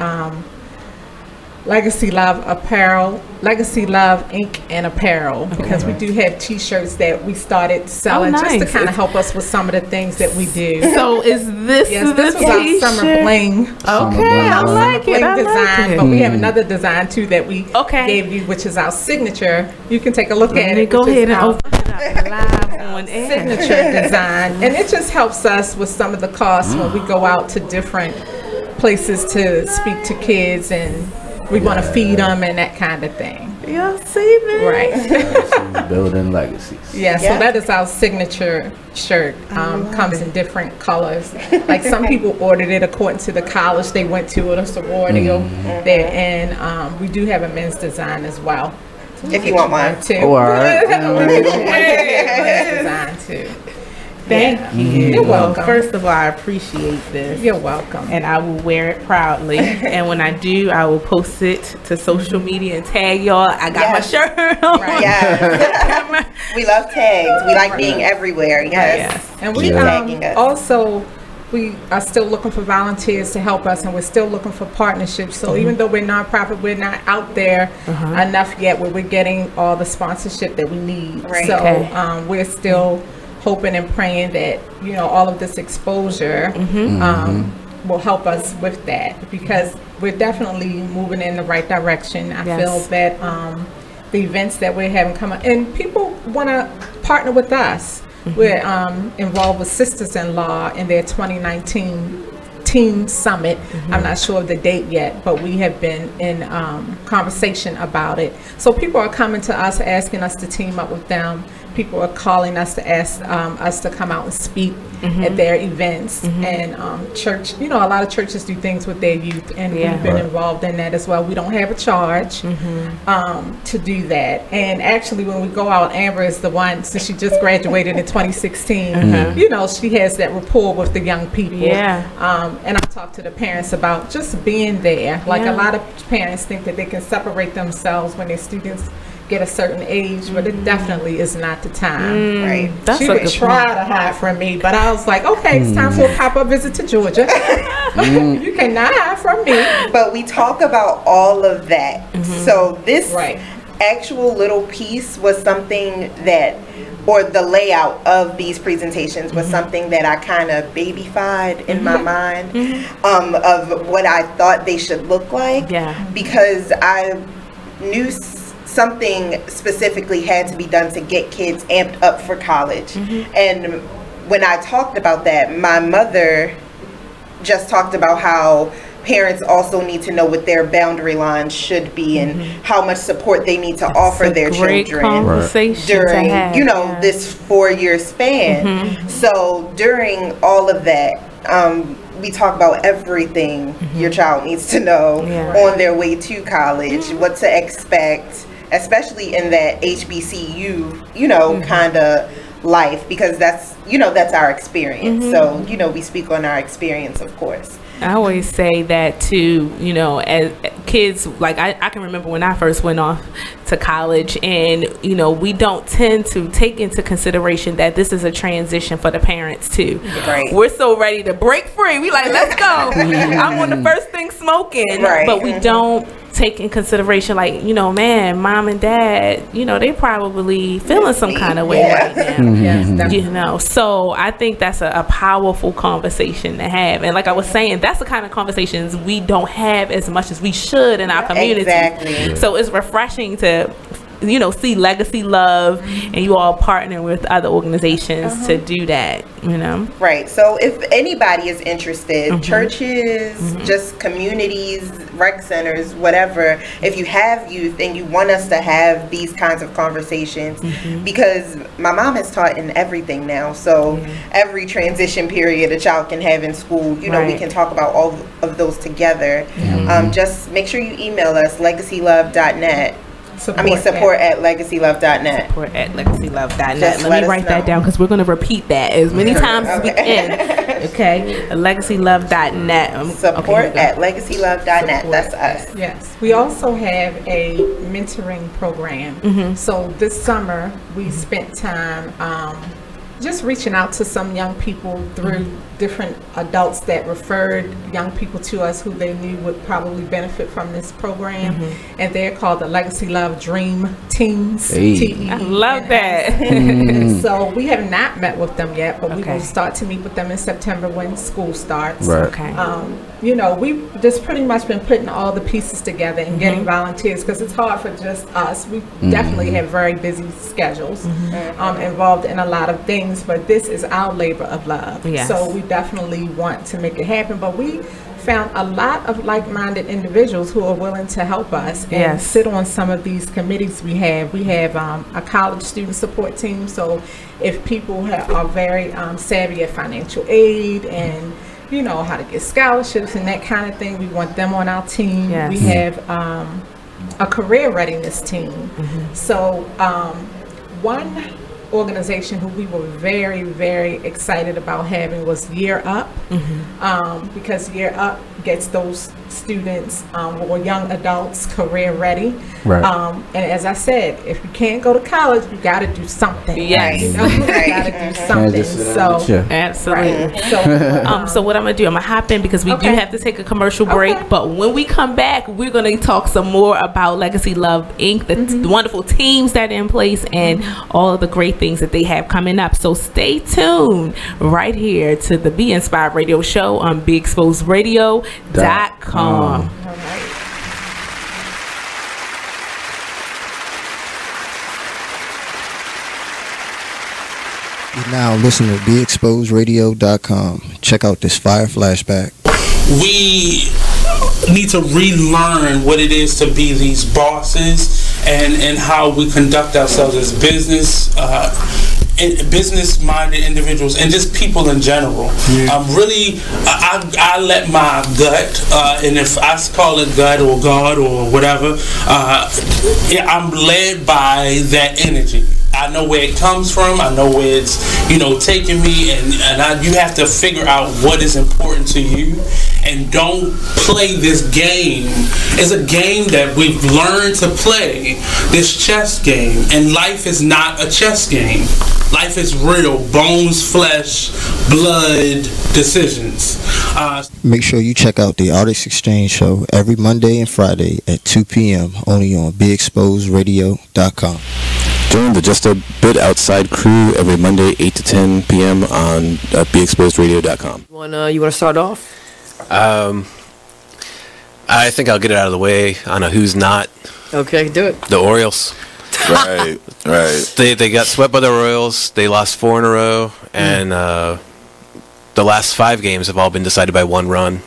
Legacy Love Apparel, Legacy Love Inc. and Apparel, because we do have t-shirts that we started selling just to kind of help us with some of the things that we do. So is this this was our summer bling. Okay, I like it. I design, like it. but we have another design too that we gave you, which is our signature. You can take a look at it. Go ahead and open it up live on air. Signature design, and it just helps us with some of the costs when we go out to different places to speak to kids and we want to feed them and that kind of thing. Y'all see that? Right. Building legacies. Yeah, so that is our signature shirt. Comes in different colors. Like some people ordered it according to the college they went to or the sorority there. And we do have a men's design as well. So if you want mine too. Oh, all right. Men's design too. Thank you. You're welcome. First of all, I appreciate this. You're welcome. And I will wear it proudly. And when I do, I will post it to social media and tag y'all. I got my shirt on. Right. Yes. We love tags. We like being everywhere. Yes. And we also, we are still looking for volunteers to help us, and we're still looking for partnerships. So even though we're nonprofit, we're not out there enough yet where we're getting all the sponsorship that we need. Right. So we're still hoping and praying that all of this exposure will help us with that, because we're definitely moving in the right direction. I feel that the events that we're having come up, and people want to partner with us. We're involved with Sisters-in-Law in their 2019 Teen Summit. I'm not sure of the date yet, but we have been in conversation about it. So people are coming to us asking us to team up with them. People are calling us to ask us to come out and speak at their events. And church, a lot of churches do things with their youth, and we've been involved in that as well. We don't have a charge to do that. And actually, when we go out, Amber is the one, since she just graduated in 2016, she has that rapport with the young people. And I talk to the parents about just being there. Like a lot of parents think that they can separate themselves when their students get a certain age, but it definitely is not the time. Right. She would try to hide from me, but I was like, okay, it's time for a pop-up visit to Georgia. You cannot hide from me. But we talk about all of that. So this actual little piece was something that, or the layout of these presentations was something that I kind of babyfied in my mind of what I thought they should look like. Because I knew something specifically had to be done to get kids amped up for college. And when I talked about that, my mother just talked about how parents also need to know what their boundary lines should be and how much support they need to offer their children during, you know, this 4-year span. So during all of that, we talk about everything your child needs to know on their way to college, what to expect, especially in that HBCU, you know, kind of life, because that's, you know, that's our experience. So, you know, we speak on our experience, of course. I always say that too, you know, as kids, like I can remember when I first went off to college, and, you know, we don't tend to take into consideration that this is a transition for the parents too. We're so ready to break free. We like, let's go. I'm on the first thing smoking. But we don't take in consideration, like, you know, man, mom and dad, you know, they probably feeling some kind of way right now. You know, so I think that's a powerful conversation to have. And like I was saying, that's the kind of conversations we don't have as much as we should in our community. So it's refreshing to, you know, see Legacy Love and you all partner with other organizations to do that, you know. So if anybody is interested, churches, just communities, rec centers, whatever, if you have youth and you want us to have these kinds of conversations, because my mom has taught in everything now, so every transition period a child can have in school, you know, we can talk about all of those together. Just make sure you email us, legacylove.net. Support at legacylove.net. Support at legacylove.net. Let me write that down, because we're going to repeat that as many times as we can. Okay, legacylove.net. Support at legacylove.net. That's us. Yes. We also have a mentoring program. So this summer we spent time just reaching out to some young people through different adults that referred young people to us who they knew would probably benefit from this program. And they're called the Legacy Love Dream Teams. I love that. So we have not met with them yet, but we will start to meet with them in September when school starts. You know, we've just pretty much been putting all the pieces together and getting volunteers, because it's hard for just us. We definitely have very busy schedules, involved in a lot of things, but this is our labor of love. So we definitely want to make it happen, but we found a lot of like-minded individuals who are willing to help us and sit on some of these committees we have. We have a college student support team, so if people are very savvy at financial aid and, you know, how to get scholarships and that kind of thing, we want them on our team. We have a career readiness team. So one organization who we were very, very excited about having was Year Up, because Year Up gets those students or young adults career ready. And as I said, if you can't go to college, you got to do something. You know? You got to do something. So absolutely. So what I'm gonna do, I'm gonna hop in, because we do have to take a commercial break. But when we come back, we're gonna talk some more about Legacy Love Inc., the wonderful teams that are in place, and all of the great things that they have coming up. So stay tuned right here to the Be Inspired Radio Show on BeExposedRadio.com. You're now listening to BeExposedRadio.com. Check out this fire flashback. We need to relearn what it is to be these bosses, and how we conduct ourselves as business-minded individuals and just people in general. I let my gut, and if I call it gut or God or whatever, I'm led by that energy. I know where it comes from. I know where it's, you know, taking me, and you have to figure out what is important to you, and don't play this game. It's a game that we've learned to play, this chess game, and life is not a chess game. Life is real, bones, flesh, blood, decisions. Make sure you check out the Artist Exchange Show every Monday and Friday at 2 p.m. only on BeExposedRadio.com. Join the Just a Bit Outside crew every Monday, 8 to 10 p.m. on BeExposedRadio.com. You want to start off? I think I'll get it out of the way on a who's not. Okay, do it. The Orioles. Right. They got swept by the Royals. They lost 4 in a row, and the last 5 games have all been decided by 1 run.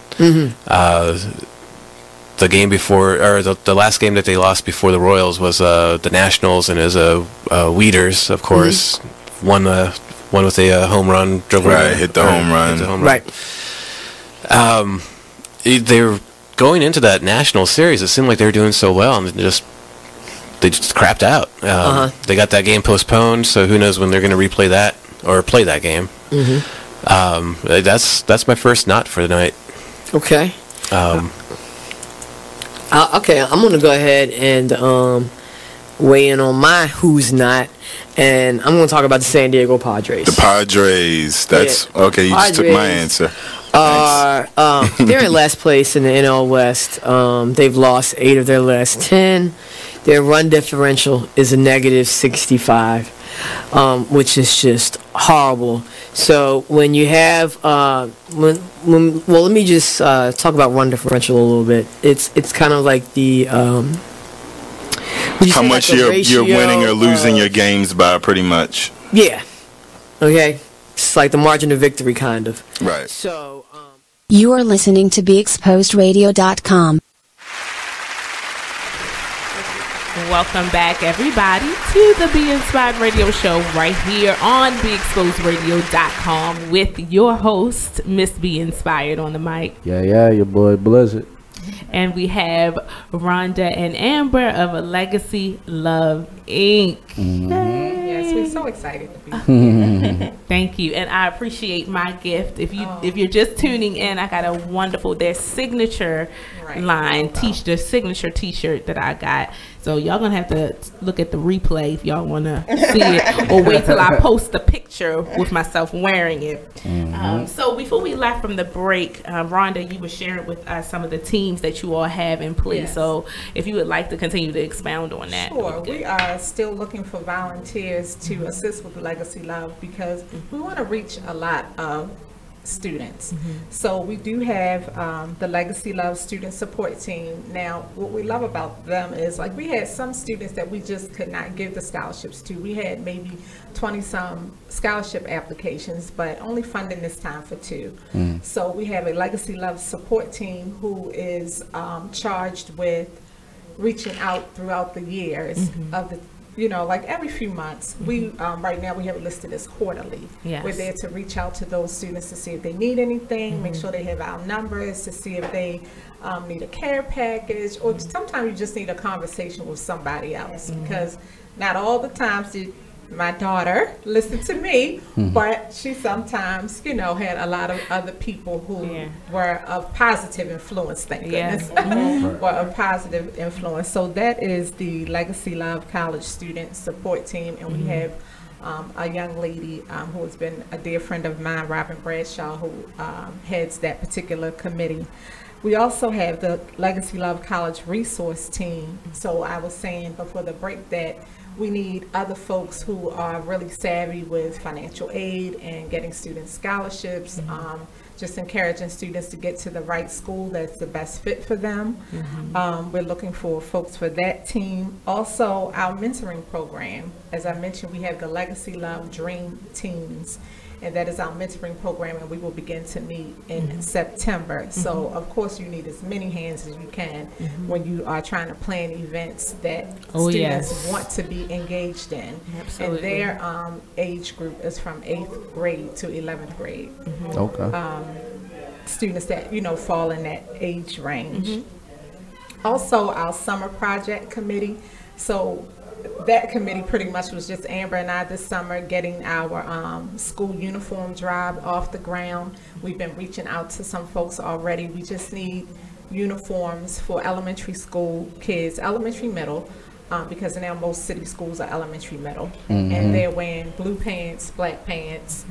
The game before, or the last game that they lost before the Royals was the Nationals, and it was Weeders, of course, won with a home run. Hit the home run. Right. They were going into that National Series. It seemed like they were doing so well, and they just crapped out. They got that game postponed, so who knows when they're going to replay that or play that game. That's my first not for the night. Okay. Okay, I'm going to go ahead and weigh in on my who's not, and I'm going to talk about the San Diego Padres. The Padres. That's okay. You just took my answer. They're in last place in the NL West. They've lost 8 of their last 10. Their run differential is a -65, which is just horrible. So when you have well, let me just talk about run differential a little bit. It's kind of like the how much you're winning or losing your games by, pretty much. Yeah. Okay. It's like the margin of victory, kind of. Right. So. You are listening to BeExposedRadio.com. Welcome back, everybody, to the Be Inspired Radio Show right here on BeExposedRadio.com with your host, Miss Be Inspired, on the mic. Yeah, your boy Blizzard. And we have Rhonda and Amber of A Legacy Love, Inc. Yes, we're so excited to be here. Thank you, and I appreciate my gift. If you're just tuning in, I got a wonderful their signature line, their signature T-shirt that I got. So y'all gonna have to look at the replay if y'all wanna see it, or wait till I post the picture with myself wearing it. So before we left from the break, Rhonda, you were sharing with us some of the teams that you all have in place. Yes. So if you would like to continue to expound on that. Sure. We are still looking for volunteers to assist with Legacy Love because we want to reach a lot of students. So we do have the Legacy Love student support team. Now what we love about them is, like, we had some students that we just could not give the scholarships to. We had maybe 20 some scholarship applications, but only funding this time for 2. So we have a Legacy Love support team who is charged with reaching out throughout the years of the, like every few months. We right now we have it listed as quarterly. Yes. We're there to reach out to those students to see if they need anything, make sure they have our numbers, to see if they need a care package, or sometimes you just need a conversation with somebody else, because not all the times did my daughter listen to me, but she sometimes, had a lot of other people who were of positive influence, thank goodness, were a positive influence. So that is the Legacy Love College Student Support Team, and we have a young lady who has been a dear friend of mine, Robin Bradshaw, who heads that particular committee. We also have the Legacy Love College Resource Team. So I was saying before the break that we need other folks who are really savvy with financial aid and getting student scholarships, just encouraging students to get to the right school that's the best fit for them. We're looking for folks for that team. Also, our mentoring program. As I mentioned, we have the Legacy Love Dream Teams, and that is our mentoring program, and we will begin to meet in September. So of course you need as many hands as you can when you are trying to plan events that students want to be engaged in. And their age group is from 8th grade to 11th grade. Students that fall in that age range. Also, our summer project committee. So that committee pretty much was just Amber and I this summer getting our school uniform drive off the ground. We've been reaching out to some folks already. We just need uniforms for elementary school kids, elementary, middle, because now most city schools are elementary, middle, and they're wearing blue pants, black pants,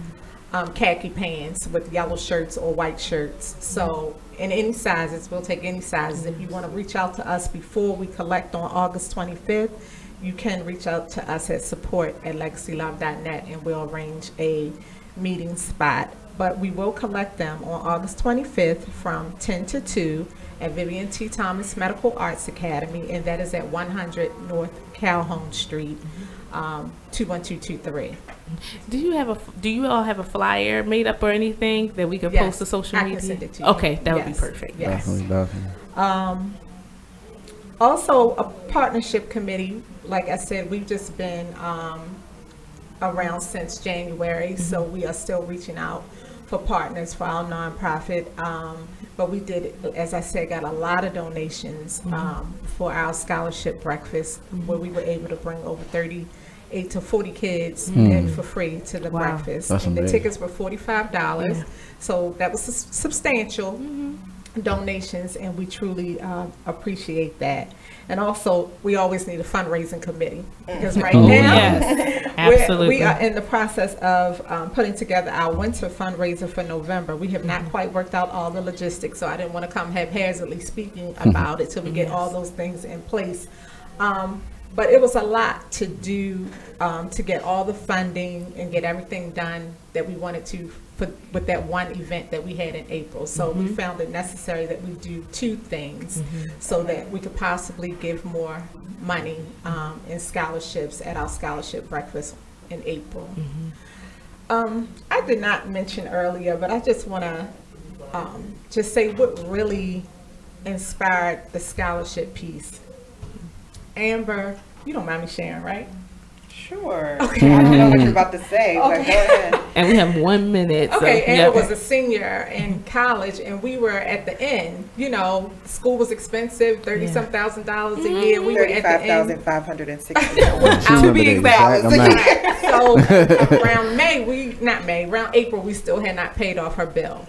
khaki pants with yellow shirts or white shirts. So in any sizes, we'll take any sizes. If you want to reach out to us before we collect on August 25th, you can reach out to us at support@legacylove.net, and we'll arrange a meeting spot but we will collect them on August 25th from 10 to 2 at Vivian T. Thomas Medical Arts Academy, and that is at 100 North Calhoun Street, 21223. Do you all have a flyer made up or anything that we could post to social media? I can send it to you. Okay, that would be perfect. Yes. Definitely. Also, a partnership committee. Like I said, we've just been around since January, so we are still reaching out for partners for our nonprofit. But we did, as I said, got a lot of donations for our scholarship breakfast, where we were able to bring over 38 to 40 kids in for free to the breakfast. That's and amazing. the tickets were $45, so that was substantial donations, and we truly appreciate that. And also, we always need a fundraising committee, because right now we are in the process of putting together our winter fundraiser for November. We have not quite worked out all the logistics, so I didn't want to come haphazardly speaking about it till we get all those things in place. But it was a lot to do to get all the funding and get everything done that we wanted to with that one event that we had in April. So we found it necessary that we do two things so that we could possibly give more money in scholarships at our scholarship breakfast in April. I did not mention earlier, but I just want to just say what really inspired the scholarship piece. Amber, you don't mind me sharing, right? Sure. Okay. I don't know what you're about to say, but go ahead. And we have 1 minute. Okay, so, Amber was a senior in college, and we were at the end. You know, school was expensive, $30-some thousand a year. We were at the end. $35,560. To be exact. So around April, we still had not paid off her bill.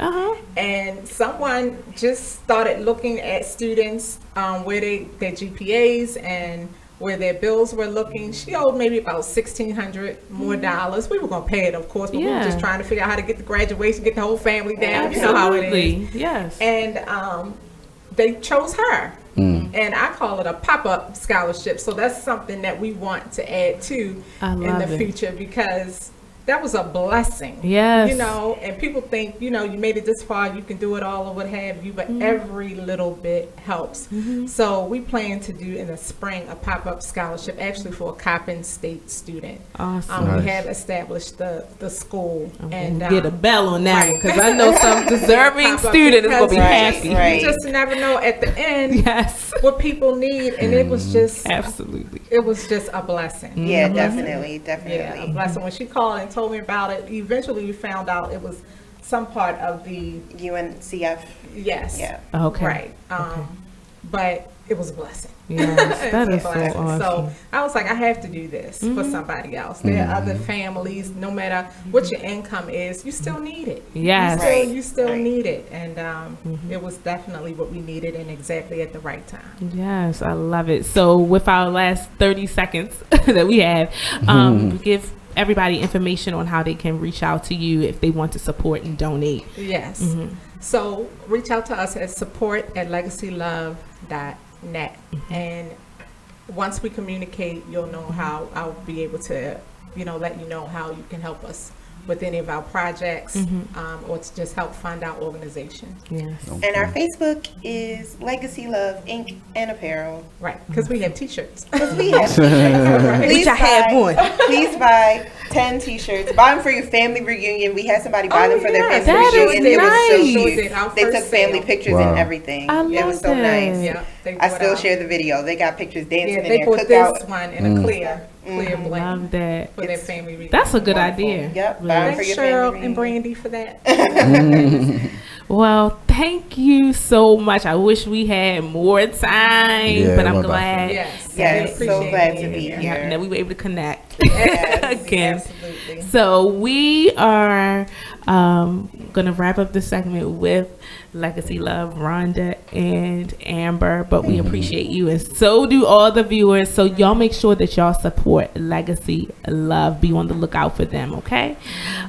And someone just started looking at students where their GPAs and where their bills were looking. She owed maybe about $1,600 more dollars. We were gonna pay it, of course, but we were just trying to figure out how to get the graduation, get the whole family down. You know how it is. Yes. And they chose her. And I call it a pop-up scholarship. So that's something that we want to add to in the future, because that was a blessing. Yes. You know, and people think, you know, you made it this far, you can do it all or what have you, but every little bit helps. So we plan to do in the spring a pop-up scholarship, actually for a Coppin State student. Awesome. We have established the school. And get a bell on that, because I know some deserving student is going to be happy. You just never know at the end what people need, and it was just it was just a blessing. Yeah, definitely. Yeah, a blessing. When she called and told me about it, eventually we found out it was some part of the UNCF. Yes. Yeah. Okay. Right. But it was a blessing. Yes, that is so awesome. So I was like, I have to do this for somebody else. There are other families, no matter what your income is, you still need it. Yes. You still need it. And it was definitely what we needed, and exactly at the right time. Yes, I love it. So with our last 30 seconds that we have, give everybody information on how they can reach out to you if they want to support and donate. Yes. So reach out to us at support@legacylove.net. And once we communicate, you'll know how I'll be able to, let you know how you can help us with any of our projects, or to just help fund our organization. Yes. And our Facebook is Legacy Love Inc. and Apparel. Right, because we have t-shirts. Please buy 10 t-shirts. Buy them for your family reunion. We had somebody buy them for their family reunion. It was so cute. They took family pictures and everything. It was so nice. Yeah, I still share the video. They got pictures dancing in they their put cookout. this one in a clear blend. Love that. For their family reunion. That's a good idea. Yep. Thanks, Cheryl and Brandy, for that. Well, thank you so much. I wish we had more time, but I'm glad. Yes, so glad to be here. And that we were able to connect Yes, again. absolutely. So we are going to wrap up this segment with Legacy Love, Rhonda and Amber, but we appreciate you, and so do all the viewers. So y'all make sure that y'all support Legacy Love. Be on the lookout for them, okay?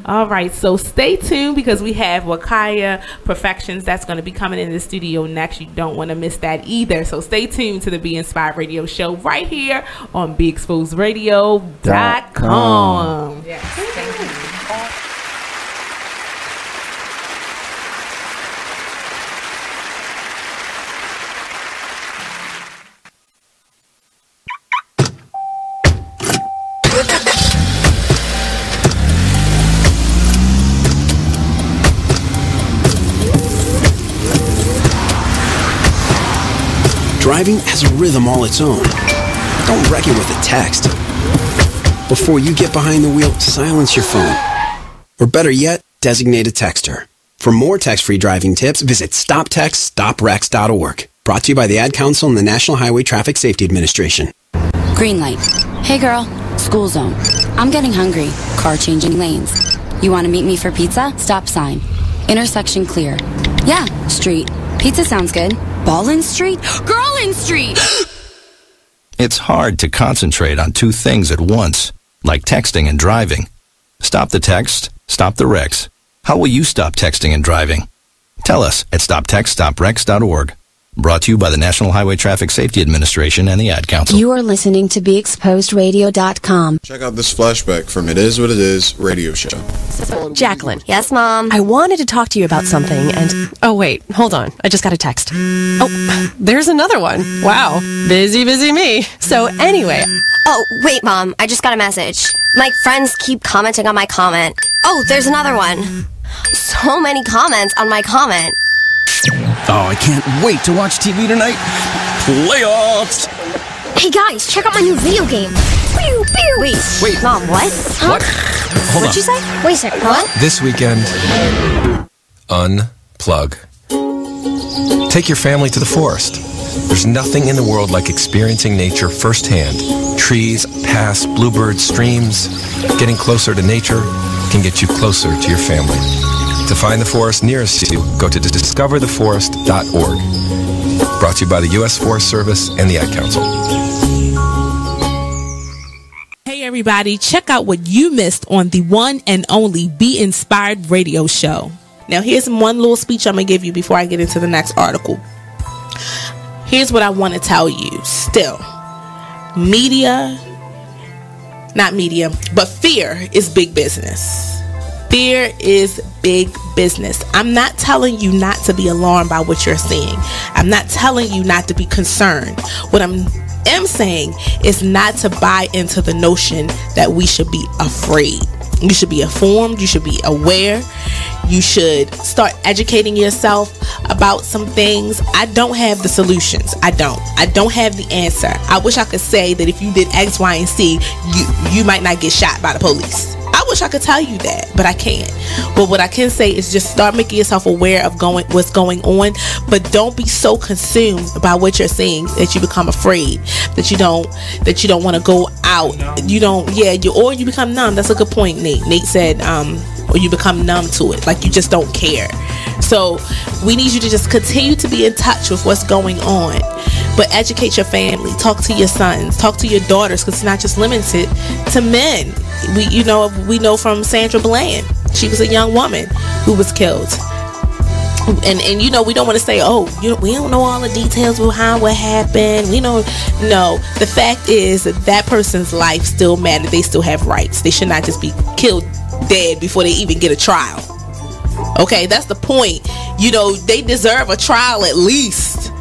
All right, so stay tuned, because we have Wakaya Perfections that's going to be coming in the studio next. You don't want to miss that either. So stay tuned to the Be Inspired Radio Show right here on BeExposedRadio.com. Yes, thank you. Driving has a rhythm all its own. Don't wreck it with a text. Before you get behind the wheel, silence your phone. Or better yet, designate a texter. For more text-free driving tips, visit stoptextstoprex.org. Brought to you by the Ad Council and the National Highway Traffic Safety Administration. Green light. Hey girl, school zone. I'm getting hungry. Car changing lanes. You want to meet me for pizza? Stop sign. Intersection clear. Yeah, street. Pizza sounds good. Ballin Street? Girlin Street! It's hard to concentrate on two things at once, like texting and driving. Stop the text, stop the wrecks. How will you stop texting and driving? Tell us at stoptextstoprex.org. Brought to you by the National Highway Traffic Safety Administration and the Ad Council. You are listening to BeExposedRadio.com. Check out this flashback from It Is What It Is radio show. Jacqueline. Yes, Mom? I wanted to talk to you about something and... Oh, wait. Hold on. I just got a text. Oh, there's another one. Wow. Busy me. So anyway... Oh, wait, Mom. I just got a message. My friends keep commenting on my comment. Oh, there's another one. So many comments on my comment. Oh, I can't wait to watch TV tonight. Playoffs! Hey guys, check out my new video game. Pew, pew. Wait, Mom, what? Huh? What? Hold What'd on. you say? Wait a second, what? This weekend, unplug. Take your family to the forest. There's nothing in the world like experiencing nature firsthand. Trees, paths, bluebirds, streams. Getting closer to nature can get you closer to your family. To find the forest nearest you, go to discovertheforest.org. Brought to you by the U.S. Forest Service and the Ad Council. Hey everybody, check out what you missed on the one and only Be Inspired radio show. Now here's one little speech I'm going to give you before I get into the next article. Here's what I want to tell you. Still, fear is big business. Fear is big business. I'm not telling you not to be alarmed by what you're seeing. I'm not telling you not to be concerned. What I am saying is not to buy into the notion that we should be afraid. You should be informed. You should be aware. You should start educating yourself about some things. I don't have the solutions. I don't have the answer. I wish I could say that if you did X, Y, and Z, you might not get shot by the police. I wish I could tell you that, but I can't. But what I can say is just start making yourself aware of what's going on, but don't be so consumed by what you're seeing that you become afraid, that you don't want to go out. Or you become numb. That's a good point, Nate. Nate said, or you become numb to it, like you just don't care. So we need you to just continue to be in touch with what's going on, but educate your family, talk to your sons, talk to your daughters, because it's not just limited to men. We know from Sandra Bland, she was a young woman who was killed. And we don't want to say, we don't know all the details of how what happened. No, the fact is that person's life still matters. They still have rights. They should not just be killed dead before they even get a trial. Okay, that's the point. They deserve a trial at least,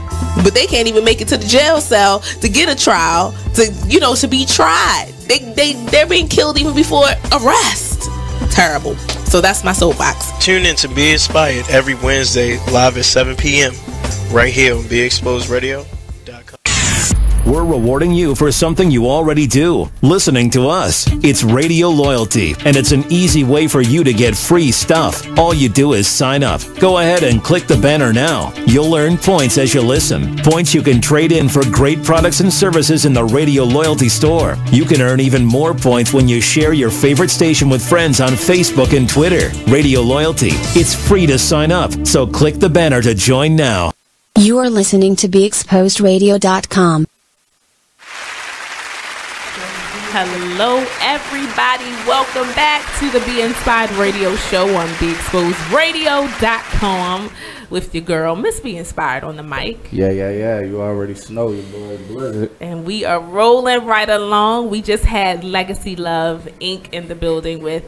but they can't even make it to the jail cell to get a trial, to be tried. They're being killed even before arrest. Terrible. So that's my soapbox. Tune in to Be Inspired every Wednesday live at 7 p.m. right here on BeExposedRadio.com. We're rewarding you for something you already do, listening to us. It's Radio Loyalty, and it's an easy way for you to get free stuff. All you do is sign up. Go ahead and click the banner now. You'll earn points as you listen. Points you can trade in for great products and services in the Radio Loyalty store. You can earn even more points when you share your favorite station with friends on Facebook and Twitter. Radio Loyalty. It's free to sign up, so click the banner to join now. You are listening to BeExposedRadio.com. Hello, everybody. Welcome back to the Be Inspired Radio Show on BeExposedRadio.com with your girl, Miss Be Inspired, on the mic. Yeah. You already know your boy Blizzard. And we are rolling right along. We just had Legacy Love Inc. in the building with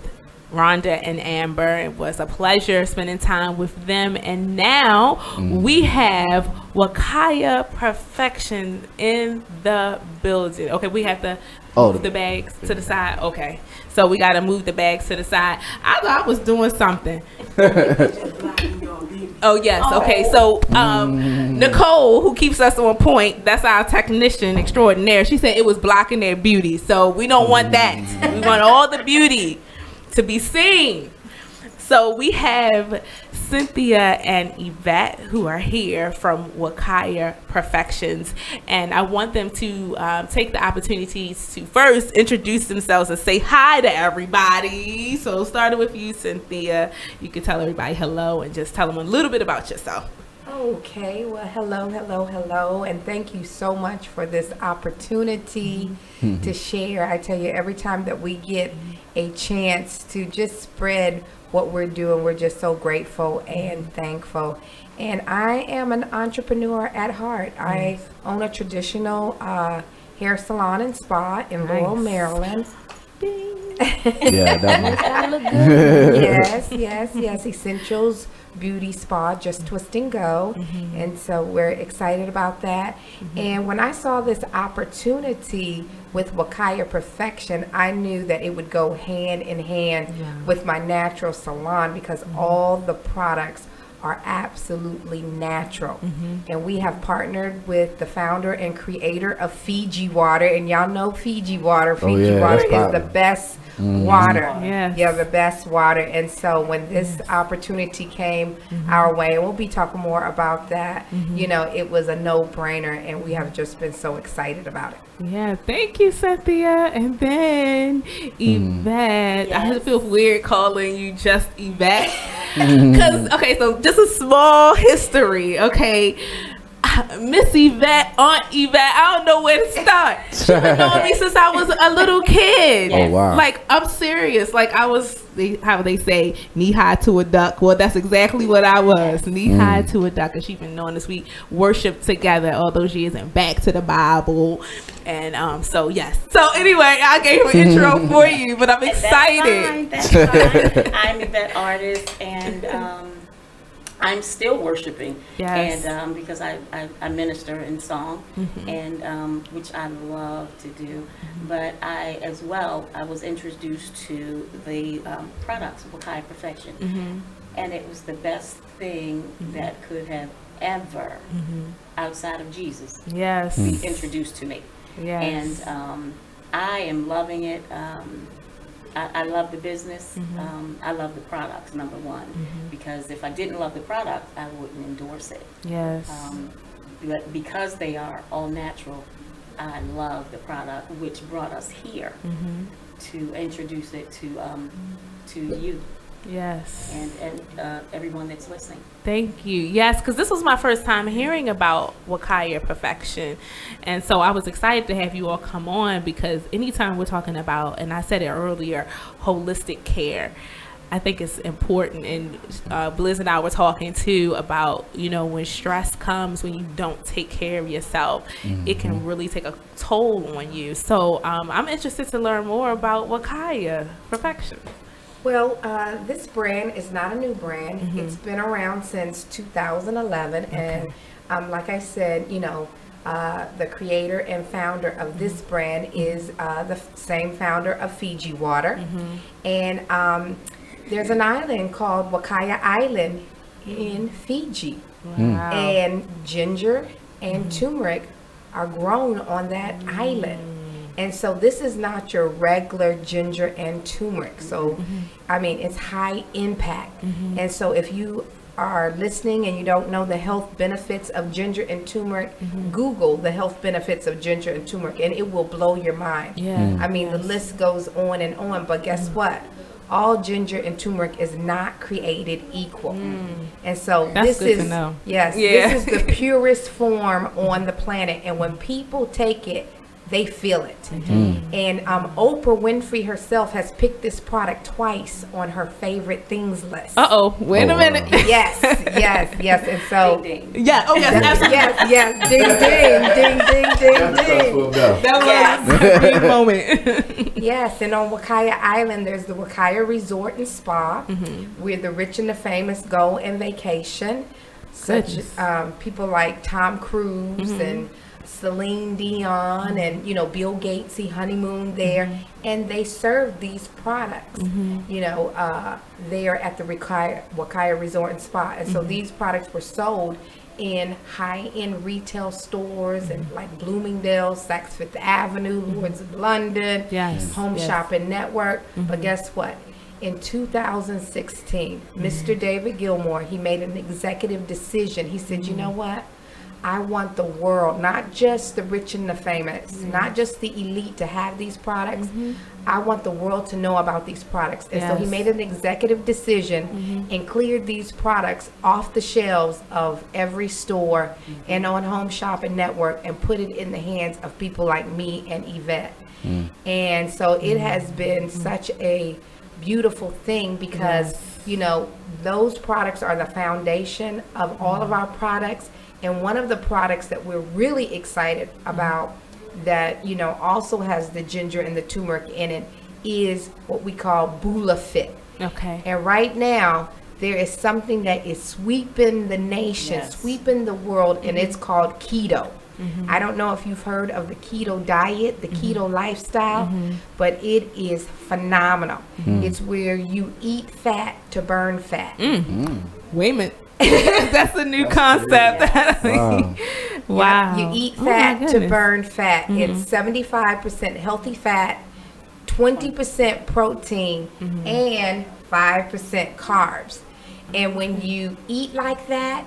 Rhonda and Amber. It was a pleasure spending time with them. And now we have Wakaya Perfection in the building. Okay, we have to move the bags to the side. Okay, so we got to move the bags to the side. I thought I was doing something. Oh, yes. Okay. So, Nicole, who keeps us on point, that's our technician extraordinaire. She said it was blocking their beauty. So we don't want that. We want all the beauty to be seen. So we have Cynthia and Yvette who are here from Wakaya Perfections, and I want them to take the opportunities to first introduce themselves and say hi to everybody. So starting with you, Cynthia, you can tell everybody hello and just tell them a little bit about yourself. Okay, well, hello, and thank you so much for this opportunity to share. I tell you, every time that we get a chance to just spread what we're doing, we're just so grateful and thankful. And I am an entrepreneur at heart. I own a traditional hair salon and spa in Laurel, Maryland. Yeah, that look good. Yes. Essentials Beauty Spa, just twist and go. And so we're excited about that. And when I saw this opportunity with Wakaya Perfection, I knew that it would go hand in hand with my natural salon, because all the products are absolutely natural. And we have partnered with the founder and creator of Fiji Water, and y'all know Fiji Water. Fiji Water is the best water. Yeah, the best water. And so when this opportunity came our way, and we'll be talking more about that, you know, it was a no-brainer, and we have just been so excited about it. Yeah, thank you, Cynthia. And then Yvette. I feel weird calling you just Yvette. Because, okay, so just a small history, okay? Miss Yvette, Aunt Yvette, I don't know where to start. She's been knowing me since I was a little kid. Oh, wow. Like, I'm serious. Like, I was, how they say, knee high to a duck. Well, that's exactly what I was, knee high to a duck. And she's been knowing this. We worshiped together all those years and back to the Bible. And so, yes. So, anyway, I gave an intro for you, but I'm excited. That's fine. I'm Yvette Artist, and I'm still worshiping, and because I minister in song, and which I love to do. But I was introduced to the products of Wakaya Perfection, and it was the best thing that could have ever, outside of Jesus, be introduced to me. And I am loving it. I love the business. I love the products, number one, because if I didn't love the product, I wouldn't endorse it. But because they are all natural, I love the product, which brought us here to introduce it to you. And everyone that's listening. Thank you. Yes, because this was my first time hearing about Wakaya Perfection. And so I was excited to have you all come on, because anytime we're talking about, and I said it earlier, holistic care, I think it's important. And Blizz and I were talking too about, you know, when stress comes, when you don't take care of yourself, it can really take a toll on you. So I'm interested to learn more about Wakaya Perfection. Well, this brand is not a new brand. It's been around since 2011, and like I said, you know, the creator and founder of this brand is the same founder of Fiji Water, and there's an island called Wakaya Island in Fiji, and ginger and turmeric are grown on that island. And so this is not your regular ginger and turmeric. So, I mean, it's high impact. And so if you are listening and you don't know the health benefits of ginger and turmeric, Google the health benefits of ginger and turmeric, and it will blow your mind. I mean, the list goes on and on, but guess what? All ginger and turmeric is not created equal. And so That's this good is to know. This is the purest form on the planet. And when people take it, they feel it. And Oprah Winfrey herself has picked this product twice on her favorite things list. Wait a minute. Yes. And so ding, ding. Absolutely. yes, ding. That was a big moment. Yes, and on Wakaya Island, there's the Wakaya Resort and Spa, where the rich and the famous go and vacation, such people like Tom Cruise and Celine Dion and, you know, Bill Gates, he honeymooned there, and they served these products. You know, there at the Wakaya Resort and Spa. And so these products were sold in high-end retail stores and like Bloomingdale's, Saks Fifth Avenue, Lords of London, Home Shopping Network. But guess what? In 2016, Mr. David Gilmour, he made an executive decision. He said, you know what? I want the world, not just the rich and the famous, not just the elite to have these products. I want the world to know about these products. And so he made an executive decision and cleared these products off the shelves of every store and on Home Shopping Network and put it in the hands of people like me and Yvette. And so it has been such a beautiful thing because, you know, those products are the foundation of all of our products. And one of the products that we're really excited about that, you know, also has the ginger and the turmeric in it is what we call Bula Fit. Okay. And right now, there is something that is sweeping the nation, sweeping the world, and it's called keto. I don't know if you've heard of the keto diet, the keto lifestyle, but it is phenomenal. It's where you eat fat to burn fat. Wait a minute. That's a new concept. Wow. You eat fat to burn fat. It's 75% healthy fat, 20% protein, and 5% carbs. And when you eat like that,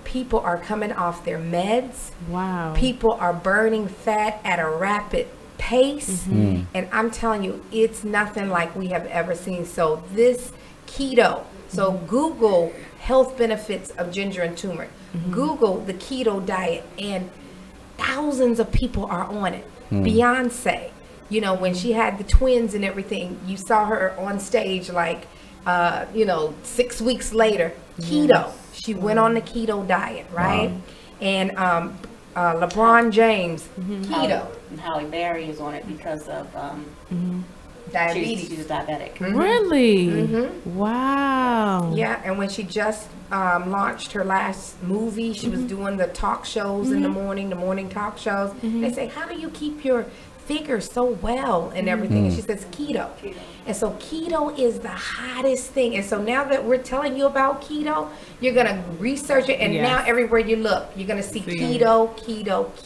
people are coming off their meds. Wow. People are burning fat at a rapid pace. And I'm telling you, it's nothing like we have ever seen. So this keto, so Google health benefits of ginger and turmeric. Google the keto diet, and thousands of people are on it. Beyonce, you know, when she had the twins and everything, you saw her on stage like, you know, 6 weeks later, keto. She went on the keto diet, right? And LeBron James, keto. And Halle Berry is on it because of diabetes. She's diabetic. Really? Wow. Yeah, and when she just launched her last movie, she was doing the talk shows in the morning talk shows. They say, how do you keep your figure so well and everything? And she says keto. And so keto is the hottest thing. And so now that we're telling you about keto, you're going to research it, and now everywhere you look, you're going to see keto.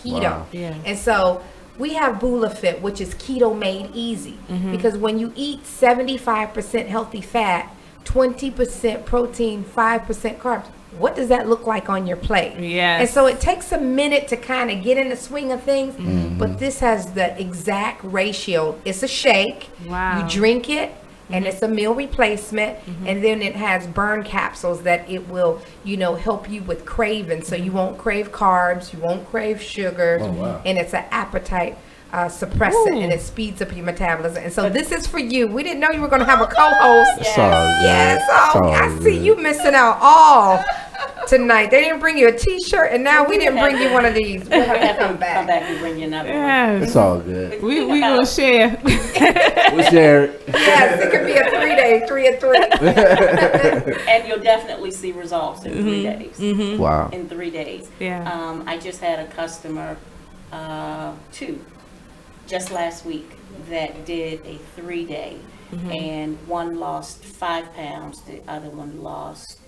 Wow. And so we have Bula Fit, which is keto made easy, because when you eat 75% healthy fat, 20% protein, 5% carbs, what does that look like on your plate? And so it takes a minute to kind of get in the swing of things, but this has the exact ratio. It's a shake. Wow. You drink it, and it's a meal replacement, and then it has burn capsules that it will, you know, help you with craving, so you won't crave carbs, you won't crave sugars, and it's an appetite suppressant, and it speeds up your metabolism. And so this is for you. We didn't know you were going to have a co-host. I see you missing out all tonight. They didn't bring you a t-shirt, and now we didn't bring you one of these. We'll have to come back and bring you another one. It's all good. We gonna share. We'll share it. Yes, it could be a 3 day, 3 and 3. And you'll definitely see results in 3 days. Wow. In 3 days. Yeah. I just had a customer, 2, just last week, that did a 3-day, and one lost 5 pounds, the other one lost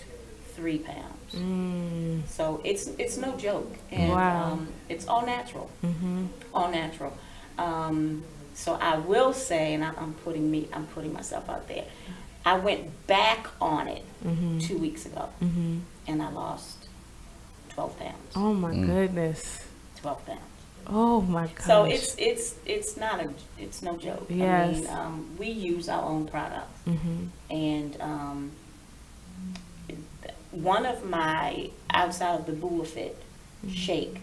3 pounds. So it's no joke, and it's all natural. All natural. So I will say, and I'm putting myself out there, I went back on it 2 weeks ago, and I lost 12 pounds. Oh my goodness. 12 pounds. Oh my gosh. So it's no joke. Yes. I mean, we use our own product, and one of my, outside of the Bula Fit shake,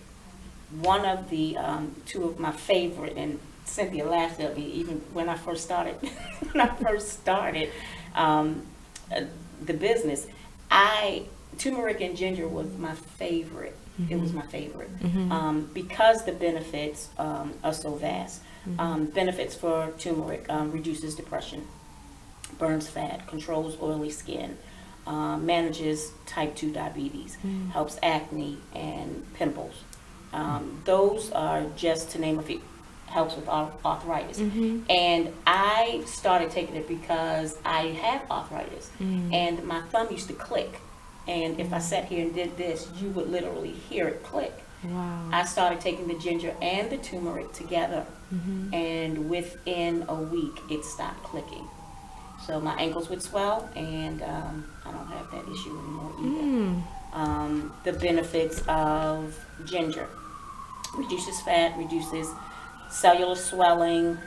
one of the 2 of my favorite, and Cynthia laughed at me even when I first started. The business, turmeric and ginger was my favorite. It was my favorite because the benefits are so vast. Benefits for turmeric: reduces depression, burns fat, controls oily skin, manages type 2 diabetes, helps acne and pimples. Those are just to name a few. Helps with arthritis. And I started taking it because I have arthritis, and my thumb used to click. And if I sat here and did this, you would literally hear it click. Wow. I started taking the ginger and the turmeric together, and within a week, it stopped clicking. So my ankles would swell, and I don't have that issue anymore either. The benefits of ginger: reduces fat, reduces cellular swelling,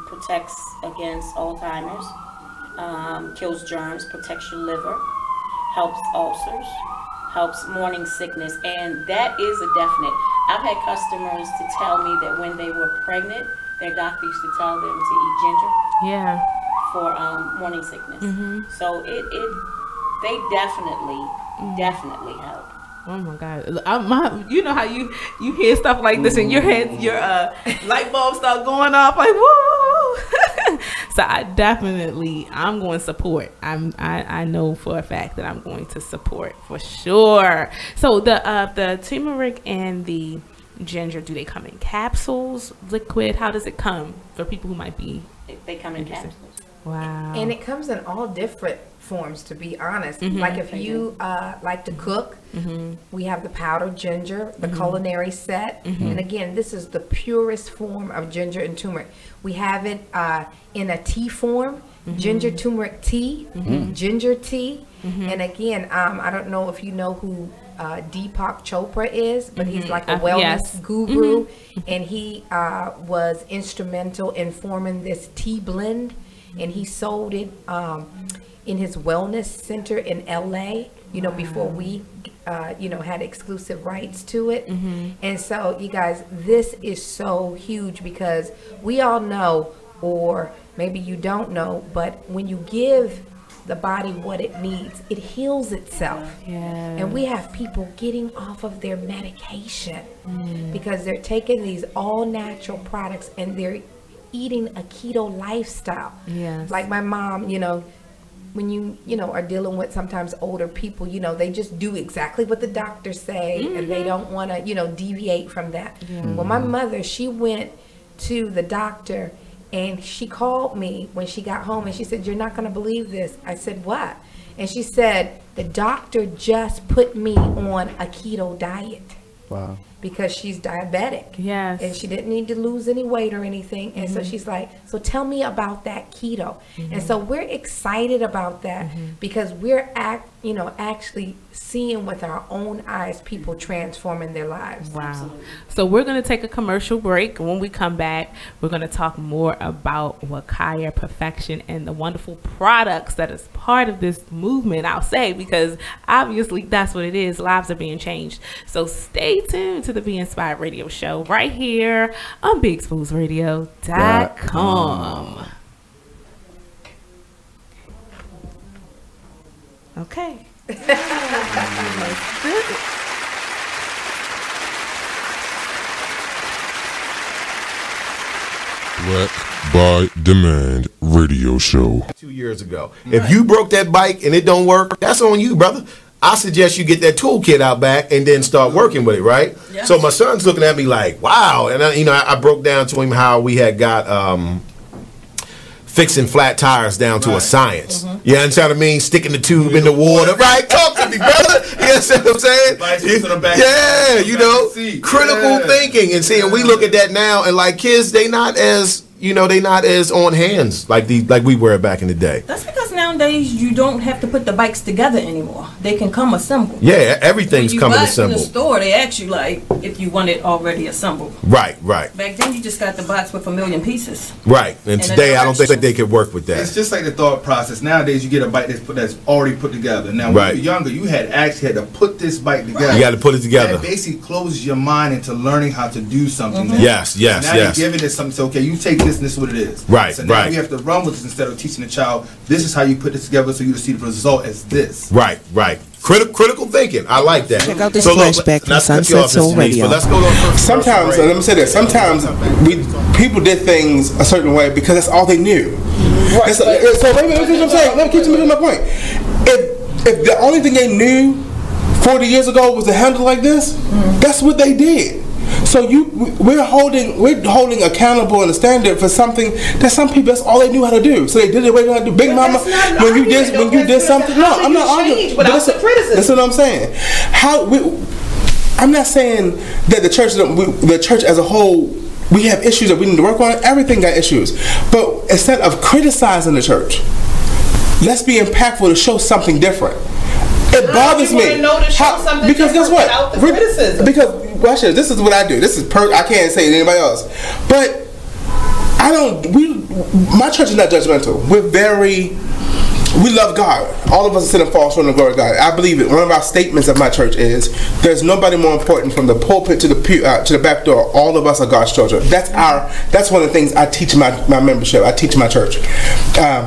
protects against Alzheimer's, kills germs, protects your liver, helps ulcers, helps morning sickness, and that is a definite. I've had customers to tell me that when they were pregnant, their doctor used to tell them to eat ginger for morning sickness. So they definitely help. Oh my God! You know how you hear stuff like this in your head, your light bulb start going off like whoa. So I'm going to support. I know for a fact that I'm going to support for sure. So the turmeric and the ginger, do they come in capsules, liquid? How does it come for people who might be? They come in capsules. Wow. And it comes in all different forms, to be honest. Like if you like to cook, we have the powdered ginger, the culinary set. And again, this is the purest form of ginger and turmeric. We have it in a tea form, ginger turmeric tea, ginger tea. And again, I don't know if you know who Deepak Chopra is, but he's like a wellness guru. And he was instrumental in forming this tea blend. And he sold it in his wellness center in LA, before we, had exclusive rights to it. And so, you guys, this is so huge because we all know, or maybe you don't know, but when you give the body what it needs, it heals itself. And we have people getting off of their medication because they're taking these all natural products and they're eating a keto lifestyle. Like my mom, when you are dealing with sometimes older people, they just do exactly what the doctors say and they don't want to, deviate from that. Well, my mother, she went to the doctor and she called me when she got home and she said, "You're not going to believe this." I said, "What?" And she said, "The doctor just put me on a keto diet." Wow. Because she's diabetic. And she didn't need to lose any weight or anything. And so she's like, "So tell me about that keto." And so we're excited about that because we're actually seeing with our own eyes people transforming their lives. Wow. Absolutely. So we're going to take a commercial break. When we come back, we're going to talk more about Wakaya Perfection and the wonderful products that is part of this movement, I'll say, because obviously that's what it is. Lives are being changed. So stay tuned to the Be Inspired Radio Show right here on BigExposedRadio.com. Okay. Black by Demand Radio Show. 2 years ago. If you broke that bike and it don't work, that's on you, brother. I suggest you get that toolkit out back and then start working with it, right? Yes. So my son's looking at me like, wow. And I broke down to him how we had got fixing flat tires down to a science. You understand what I mean? Sticking the tube in the water. Right? Talk to me, brother. You understand what I'm saying? Critical thinking. And seeing, we look at that now and like kids, they not as on hands like we were back in the day. That's because nowadays you don't have to put the bikes together anymore. They can come assembled. Yeah, everything's coming assembled. In the store, they ask you like if you want it already assembled. Right. Back then, you just got the box with 1,000,000 pieces. Right, and today I don't think they could work with that. It's just like the thought process. Nowadays, you get a bike that's already put together. Now, when you were younger, you had to put this bike together. You got to put it together. That basically closes your mind into learning how to do something. Now. Yes. Now you're giving it something. So, okay, you take this and this is what it is. Right, so now we have to run with this instead of teaching the child, this is how you put this together so you see the result as this. Right. Critical thinking. I like that. Check out this flashback from Sunset Soul Radio. Let's go on sometimes, let me say this, sometimes people did things a certain way because that's all they knew. Right. So let me keep to my point. If the only thing they knew 40 years ago was to handle like this. That's what they did. So we're holding accountable and a standard for something that some people, that's all they knew how to do. So they did it the way they had to do. Big Mama, when you did something, no, I'm not arguing. That's what I'm saying. I'm not saying that the church as a whole, we have issues that we need to work on. Everything got issues. But instead of criticizing the church, let's be impactful to show something different. It bothers me. Because guess what? Because watch this is what I do. I can't say it to anybody else. But my church is not judgmental. We love God. All of us are sitting and fall short of the glory of God. I believe it. One of our statements of my church is, there's nobody more important from the pulpit to the pew, to the back door. All of us are God's children. That's one of the things I teach my membership. I teach my church.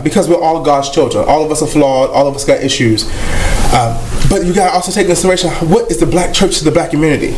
Because we're all God's children. All of us are flawed. All of us got issues. But you got to also take into consideration, what is the black church to the black community?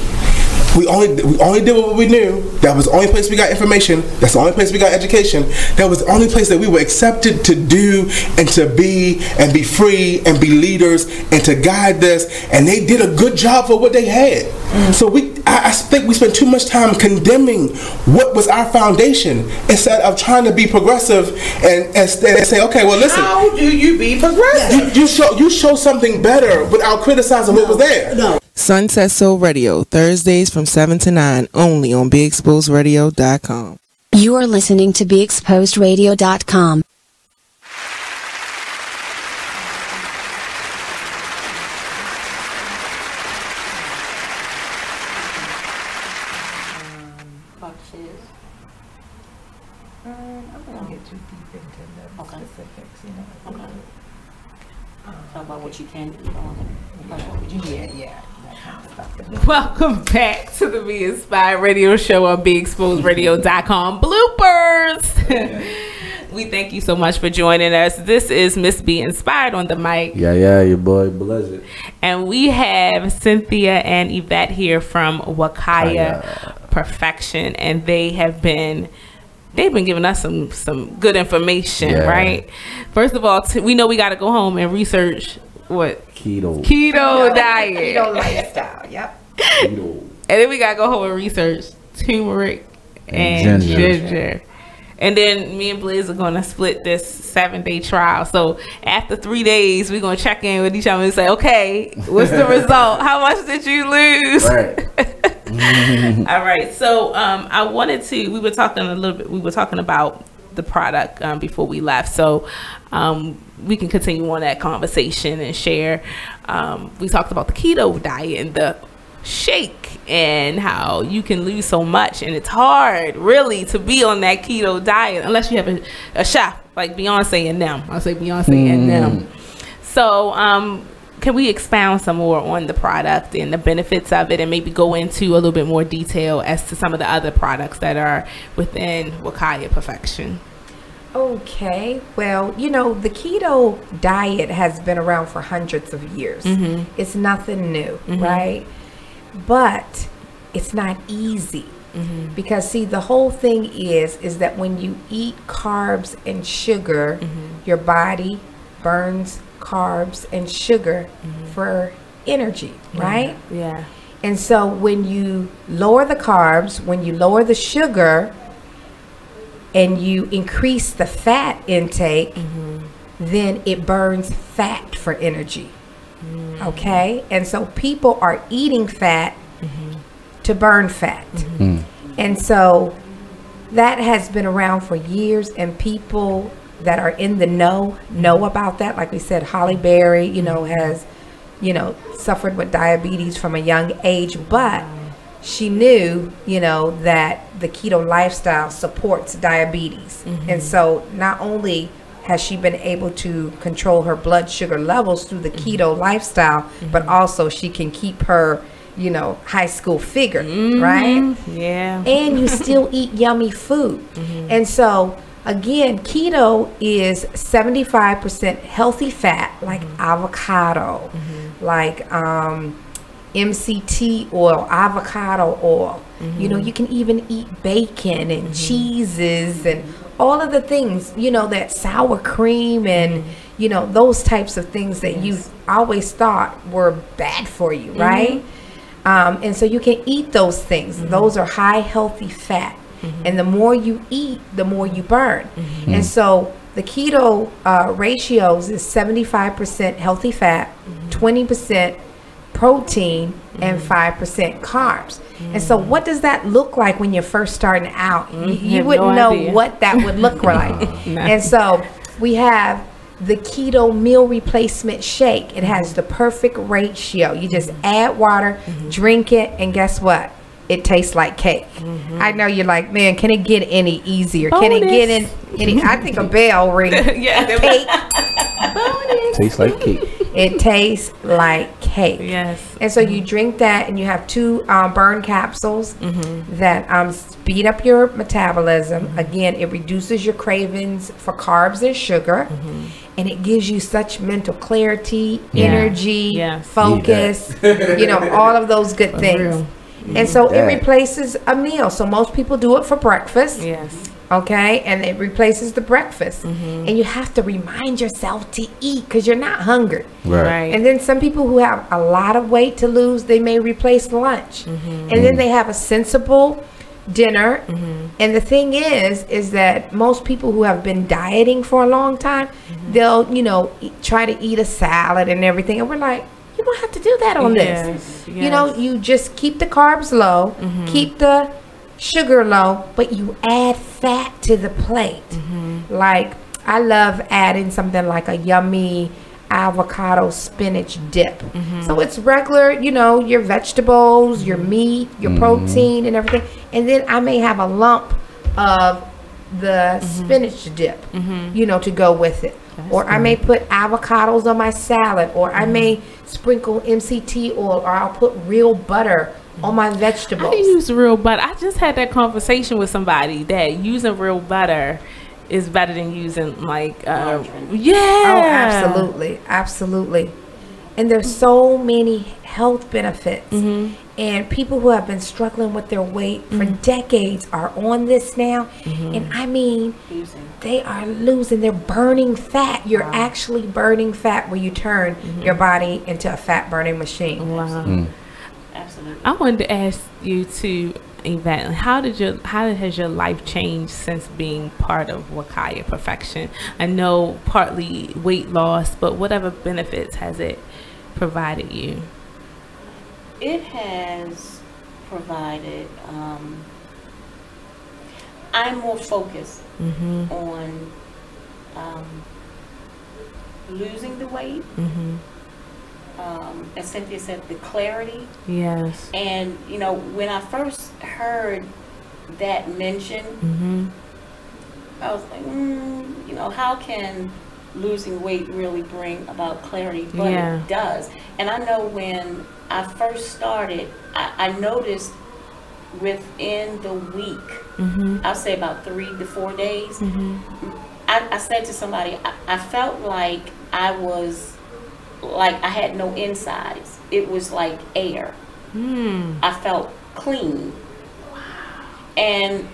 We only did what we knew. That was the only place we got information. That's the only place we got education. That was the only place that we were accepted to do and to be and be free and be leaders and to guide this. And they did a good job for what they had. So I think we spent too much time condemning what was our foundation instead of trying to be progressive and say, okay, well, listen. How do you be progressive? You show something better without criticizing what was there. No. Sunset Soul Radio, Thursdays from 7 to 9, only on BeExposedRadio.com. You are listening to BeExposedRadio.com. What you can do. Welcome back to the Be Inspired Radio Show on BeExposedRadio.com. Bloopers! We thank you so much for joining us. This is Miss Be Inspired on the mic. Yeah, your boy Blizzard. And we have Cynthia and Yvette here from Wakaya Perfection, and they've been giving us some good information, right? First of all, we know we got to go home and research what keto diet, keto lifestyle. Yep. Keto. And then we got to go home and research turmeric and ginger. And then me and Blaze are going to split this 7-day trial. So after 3 days, we're going to check in with each other and say, okay, what's the result? How much did you lose? Right. All right. So we were talking about the product before we left. So we can continue on that conversation and share. We talked about the keto diet and the shake and how you can lose so much, and it's hard really to be on that keto diet unless you have a chef like Beyonce and them. I'll say Beyonce and them. So can we expound some more on the product and the benefits of it, and maybe go into a little bit more detail as to some of the other products that are within Wakaya Perfection? Okay, well, the keto diet has been around for hundreds of years. It's nothing new, right? But it's not easy. Because see, the whole thing is that when you eat carbs and sugar, your body burns carbs and sugar for energy, right? Yeah. And so when you lower the carbs, when you lower the sugar, and you increase the fat intake, then it burns fat for energy. Okay? And so people are eating fat to burn fat. And so that has been around for years, and people that are in the know about that. Like we said, Holly Berry, has, suffered with diabetes from a young age, but she knew, that the keto lifestyle supports diabetes. And so not only has she been able to control her blood sugar levels through the keto lifestyle, but also she can keep her, high school figure, right? Yeah. And you still eat yummy food. And so, again, keto is 75% healthy fat, like avocado, like MCT oil, avocado oil. You can even eat bacon and cheeses and all of the things, that sour cream and, you know, those types of things that you always thought were bad for you, right? And so you can eat those things. Those are high healthy fat. And the more you eat, the more you burn. And so the keto ratios is 75% healthy fat, 20% protein, and 5% carbs. And so what does that look like when you're first starting out? You wouldn't know what that would look like. And so we have the keto meal replacement shake. It has the perfect ratio. You just add water, drink it, and guess what? It tastes like cake. I know you're like, man, can it get any easier? Can it get any? I think a bell ring. Cake. Tastes like cake. It tastes like cake. Yes. And so you drink that, and you have 2 burn capsules that speed up your metabolism. Again, it reduces your cravings for carbs and sugar, and it gives you such mental clarity, energy, focus, you know, all of those good things. And so it replaces a meal. So most people do it for breakfast. Yes. Okay, and it replaces the breakfast. And you have to remind yourself to eat because you're not hungry. Right. And then some people who have a lot of weight to lose, they may replace lunch. And then they have a sensible dinner. And the thing is that most people who have been dieting for a long time, they'll, you know, try to eat a salad and everything. And we're like, you don't have to do that on this. You know, you just keep the carbs low, keep the sugar low, but you add fat to the plate. Like, I love adding something like a yummy avocado spinach dip. So it's regular, you know, your vegetables, your meat, your protein and everything. And then I may have a lump of the spinach dip, you know, to go with it. Or I may put avocados on my salad, or I may sprinkle MCT oil, or I'll put real butter on my vegetables. I use real butter. I just had that conversation with somebody that using real butter is better than using like absolutely. And there's so many health benefits. And people who have been struggling with their weight for decades are on this now. And I mean, they are losing, they're burning fat. You're actually burning fat where you turn your body into a fat burning machine. Absolutely. I wanted to ask you too, Yvette, how has your life changed since being part of Wakaya Perfection? I know partly weight loss, but whatever benefits has it provided you? It has provided, I'm more focused on losing the weight. As Cynthia said, the clarity. Yes. And, you know, when I first heard that mention, I was like, you know, how can losing weight really bring about clarity? But it does. And I know when I first started, I noticed within the week, I'll say about 3 to 4 days, I said to somebody, I felt like I had no insides. It was like air. I felt clean. And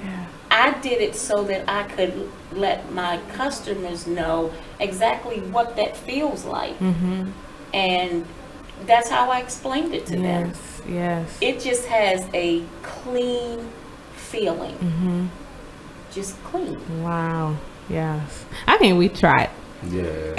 I did it so that I could let my customers know exactly what that feels like. And that's how I explained it to them. Yes. It just has a clean feeling. Just clean. Wow. Yes. I mean, we tried. Yeah.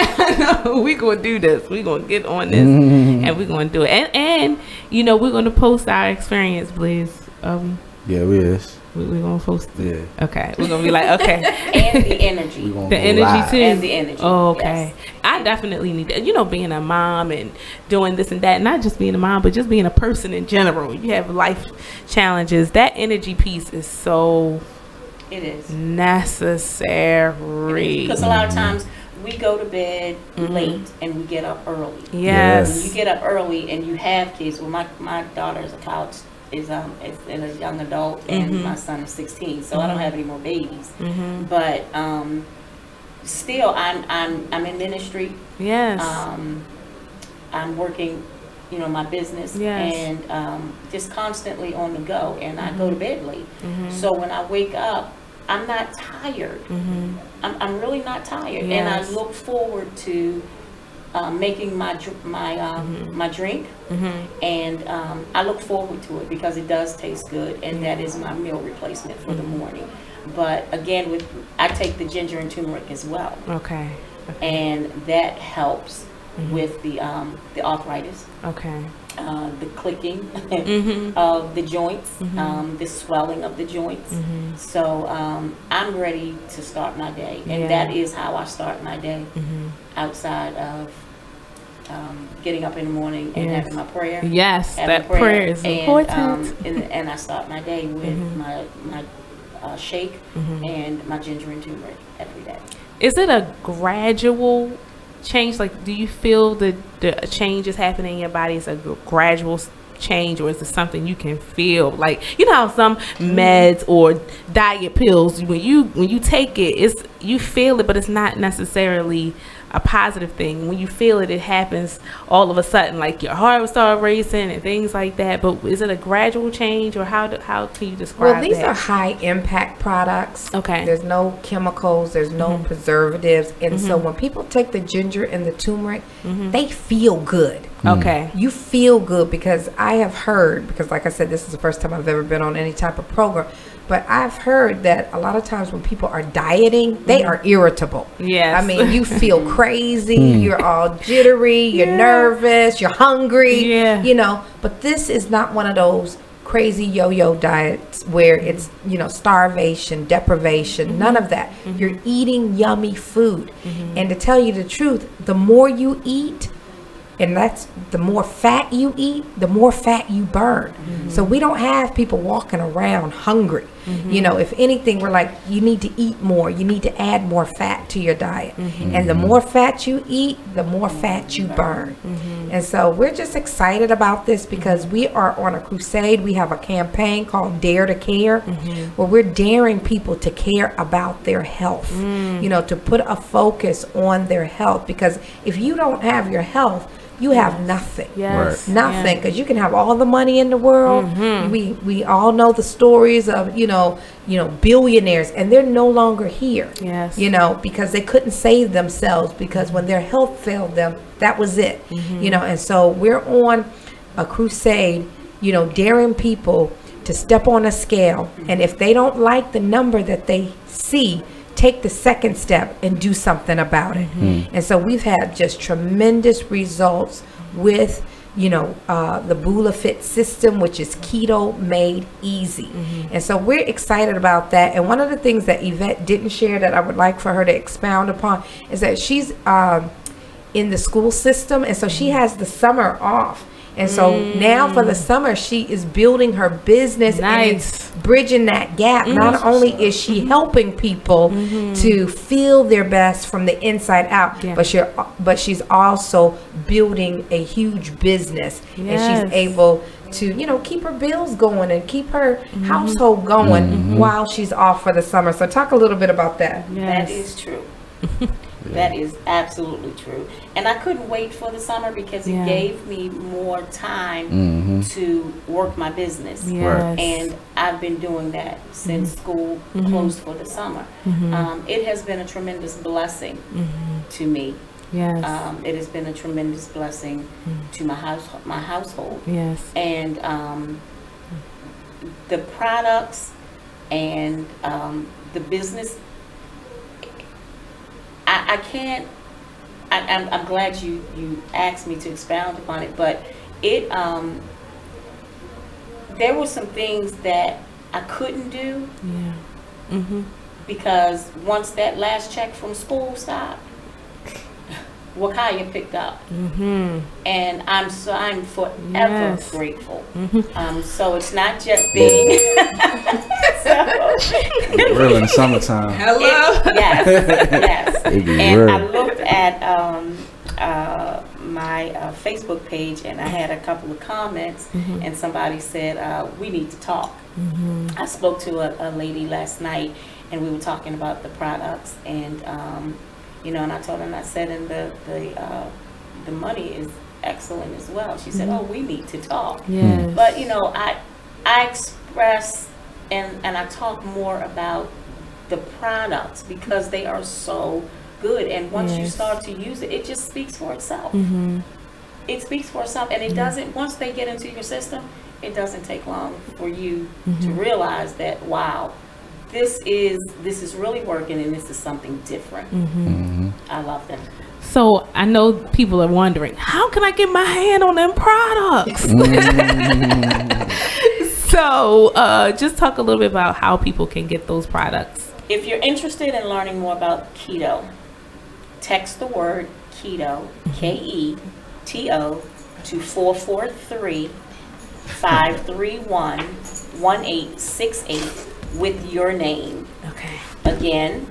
We're going to do this. We're going to get on this and we're going to do it. And you know, we're going to post our experience, Blaze. Yeah, we is. We're going to post it. Yeah. Okay. We're going to be like, okay. And the energy. The energy live. Too. And the energy. Oh, okay. Yes. I definitely need that. You know, being a mom and doing this and that. Not just being a mom, but just being a person in general. You have life challenges. That energy piece is so... It is. Necessary. Because a lot of times we go to bed late and we get up early. Yes. When you get up early and you have kids. Well, my daughter is is a young adult, and my son is 16, so I don't have any more babies. But still, I'm in ministry. Yes. I'm working, you know, my business, and just constantly on the go. And I go to bed late. So when I wake up, I'm not tired. I'm really not tired, and I look forward to making my drink, and I look forward to it because it does taste good, and that is my meal replacement for the morning. But again, I take the ginger and turmeric as well. Okay. And that helps with the arthritis. Okay. The clicking of the joints, the swelling of the joints. So I'm ready to start my day, and that is how I start my day, outside of getting up in the morning and having my prayer. Yes, that prayer is important. And I start my day with my shake and my ginger and turmeric every day. Is it a gradual change? Like, do you feel the change is happening in your body? Is a gradual change, or is it something you can feel? Like, you know how some meds or diet pills, when you take it, you feel it, but it's not necessarily a positive thing. When you feel it, it happens all of a sudden, like your heart will start racing and things like that. But is it a gradual change, or how can you describe? Well, these are high impact products. Okay. There's no chemicals, there's no preservatives, and so when people take the ginger and the turmeric, they feel good. Okay. You feel good, because I have heard, because like I said, this is the first time I've ever been on any type of program, but I've heard that a lot of times when people are dieting, they are irritable. Yes. I mean, you feel crazy, you're all jittery, you're nervous, you're hungry, you know, but this is not one of those crazy yo-yo diets where it's, you know, starvation, deprivation, none of that. You're eating yummy food. And to tell you the truth, the more you eat, and that's the more fat you eat, the more fat you burn. So we don't have people walking around hungry. You know, if anything, we're like, you need to eat more. You need to add more fat to your diet. And the more fat you eat, the more fat you burn. And so we're just excited about this because we are on a crusade. We have a campaign called Dare to Care, where we're daring people to care about their health, you know, to put a focus on their health. Because if you don't have your health, you have nothing. Nothing, because you can have all the money in the world. We all know the stories of, you know, billionaires, and they're no longer here. You know, because they couldn't save themselves, because when their health failed them, that was it. You know, and so we're on a crusade, you know, daring people to step on a scale, and if they don't like the number that they see, take the second step and do something about it. And so we've had just tremendous results with, you know, the Bula Fit system, which is keto made easy. And so we're excited about that. And one of the things that Yvette didn't share that I would like for her to expound upon is that she's in the school system, and so she has the summer off. And so now for the summer, she is building her business and it's bridging that gap. Not only is she helping people to feel their best from the inside out, but she's also building a huge business. And she's able to, you know, keep her bills going and keep her household going while she's off for the summer. So talk a little bit about that. That is true. That is absolutely true. And I couldn't wait for the summer because it gave me more time to work my business. And I've been doing that since school closed for the summer. It has been a tremendous blessing to me. It has been a tremendous blessing to my household. And the products and the business, I can't. I'm glad you asked me to expound upon it, but it there were some things that I couldn't do because once that last check from school stopped, Wakaya picked up, and I'm forever grateful. So it's not just being real in the summertime. Yes. And I looked at my Facebook page, and I had a couple of comments, and somebody said, we need to talk. I spoke to a lady last night, and we were talking about the products, and you know, and I told her, and I said, and the money is excellent as well. She said, oh, we need to talk. But you know, I express and I talk more about the products because they are so good. And once you start to use it, it just speaks for itself. It speaks for itself, and it doesn't. Once they get into your system, it doesn't take long for you to realize that, wow, this is really working, and this is something different. I love them. So I know people are wondering, how can I get my hand on them products? So just talk a little bit about how people can get those products. If you're interested in learning more about keto, text the word keto, KETO, to 443-531-1868 with your name. Okay. Again,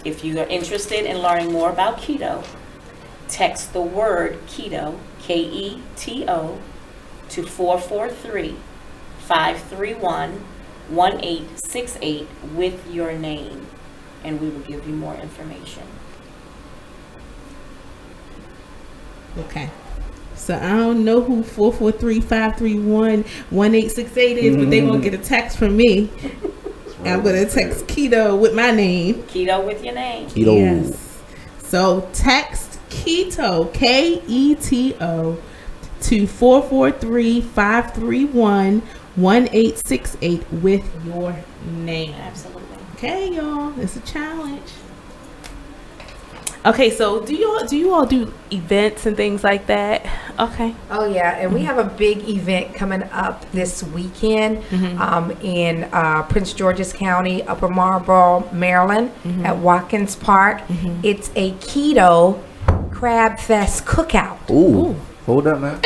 if you are interested in learning more about keto, text the word keto, KETO, to 443-531-1868 with your name, and we will give you more information. Okay. So I don't know who 443-531-1868 is, but they won't get a text from me. I'm going to text keto with my name. Keto with your name. Keto. Yes. So text keto, KETO, to 443-531-1868 with your name. Absolutely. Okay, y'all. It's a challenge. Okay, so do you all do events and things like that? Okay. Oh yeah, and we have a big event coming up this weekend in Prince George's County, Upper Marlboro, Maryland, at Watkins Park. It's a keto crab fest cookout. Ooh. Hold up, man.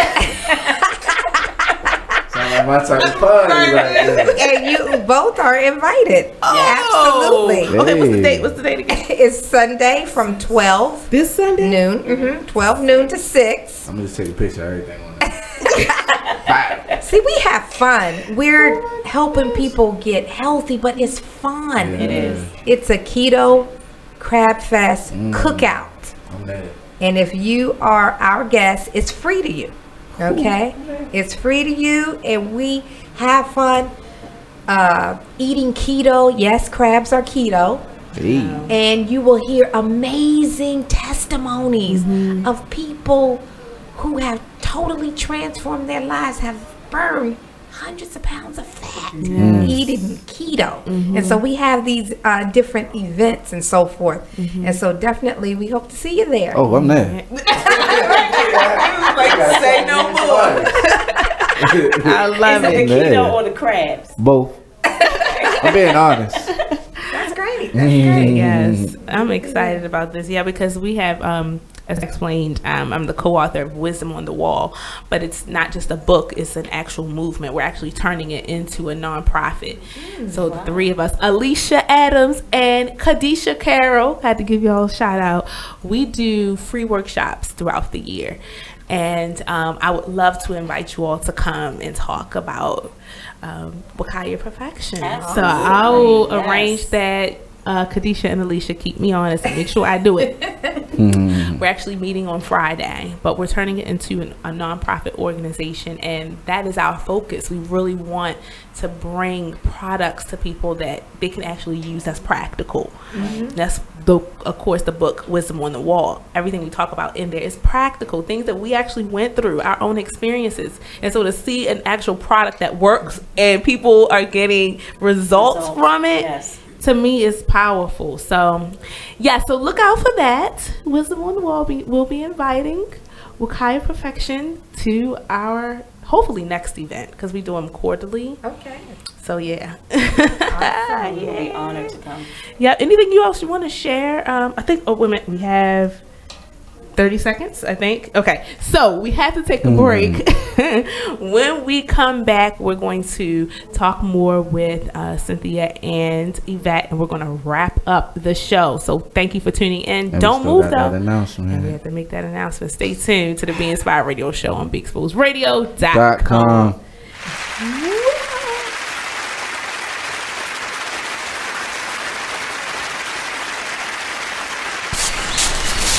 Sound like my type of party right there. And you both are invited. Absolutely. Hey. Okay, what's the date? What's the date again? It's Sunday from 12 this Sunday noon. 12 noon to 6. I'm just taking a picture of everything on it. See, we have fun. We're helping people get healthy, but it's fun. It is. It's a keto crab fest cookout. I'm mad. And if you are our guest, it's free to you. Okay? It's free to you, and we have fun eating keto. Yes, crabs are keto. Hey. And you will hear amazing testimonies of people who have totally transformed their lives, have burned hundreds of pounds of fat eating keto. And so we have these different events and so forth. And so definitely we hope to see you there. Oh, I'm there. Like, say no more. I love it. it. The keto or the crabs? Both. I'm being honest. That's great. Yes, I'm excited about this. Yeah, because we have, as explained, I'm the co-author of Wisdom on the Wall, but it's not just a book, it's an actual movement. We're actually turning it into a nonprofit. So the three of us, Alicia Adams and Kadisha Carroll, had to give y'all a shout out. We do free workshops throughout the year. And I would love to invite you all to come and talk about Wakaya Perfection. Absolutely. So I will arrange that. Kadisha and Alicia keep me honest and make sure I do it. We're actually meeting on Friday, but we're turning it into a nonprofit organization, and that is our focus. We really want to bring products to people that they can actually use that's practical. That's of course the book Wisdom on the Wall. Everything we talk about in there is practical, things that we actually went through, our own experiences. And so to see an actual product that works and people are getting results from it, to me is powerful. So yeah, so look out for that. Wisdom on the Wall will be inviting Wakaya Perfection to our hopefully next event, because we do them quarterly. Okay. So yeah. Awesome. We'll be honored to come. Yeah. Anything else you want to share? I think women, we have 30 seconds, I think. Okay, so we have to take a break. When we come back, we're going to talk more with Cynthia and Yvette, and we're going to wrap up the show. So thank you for tuning in. And don't move though. And we have to make that announcement. Stay tuned to the Be Inspired Radio Show on BigExposedRadio.com.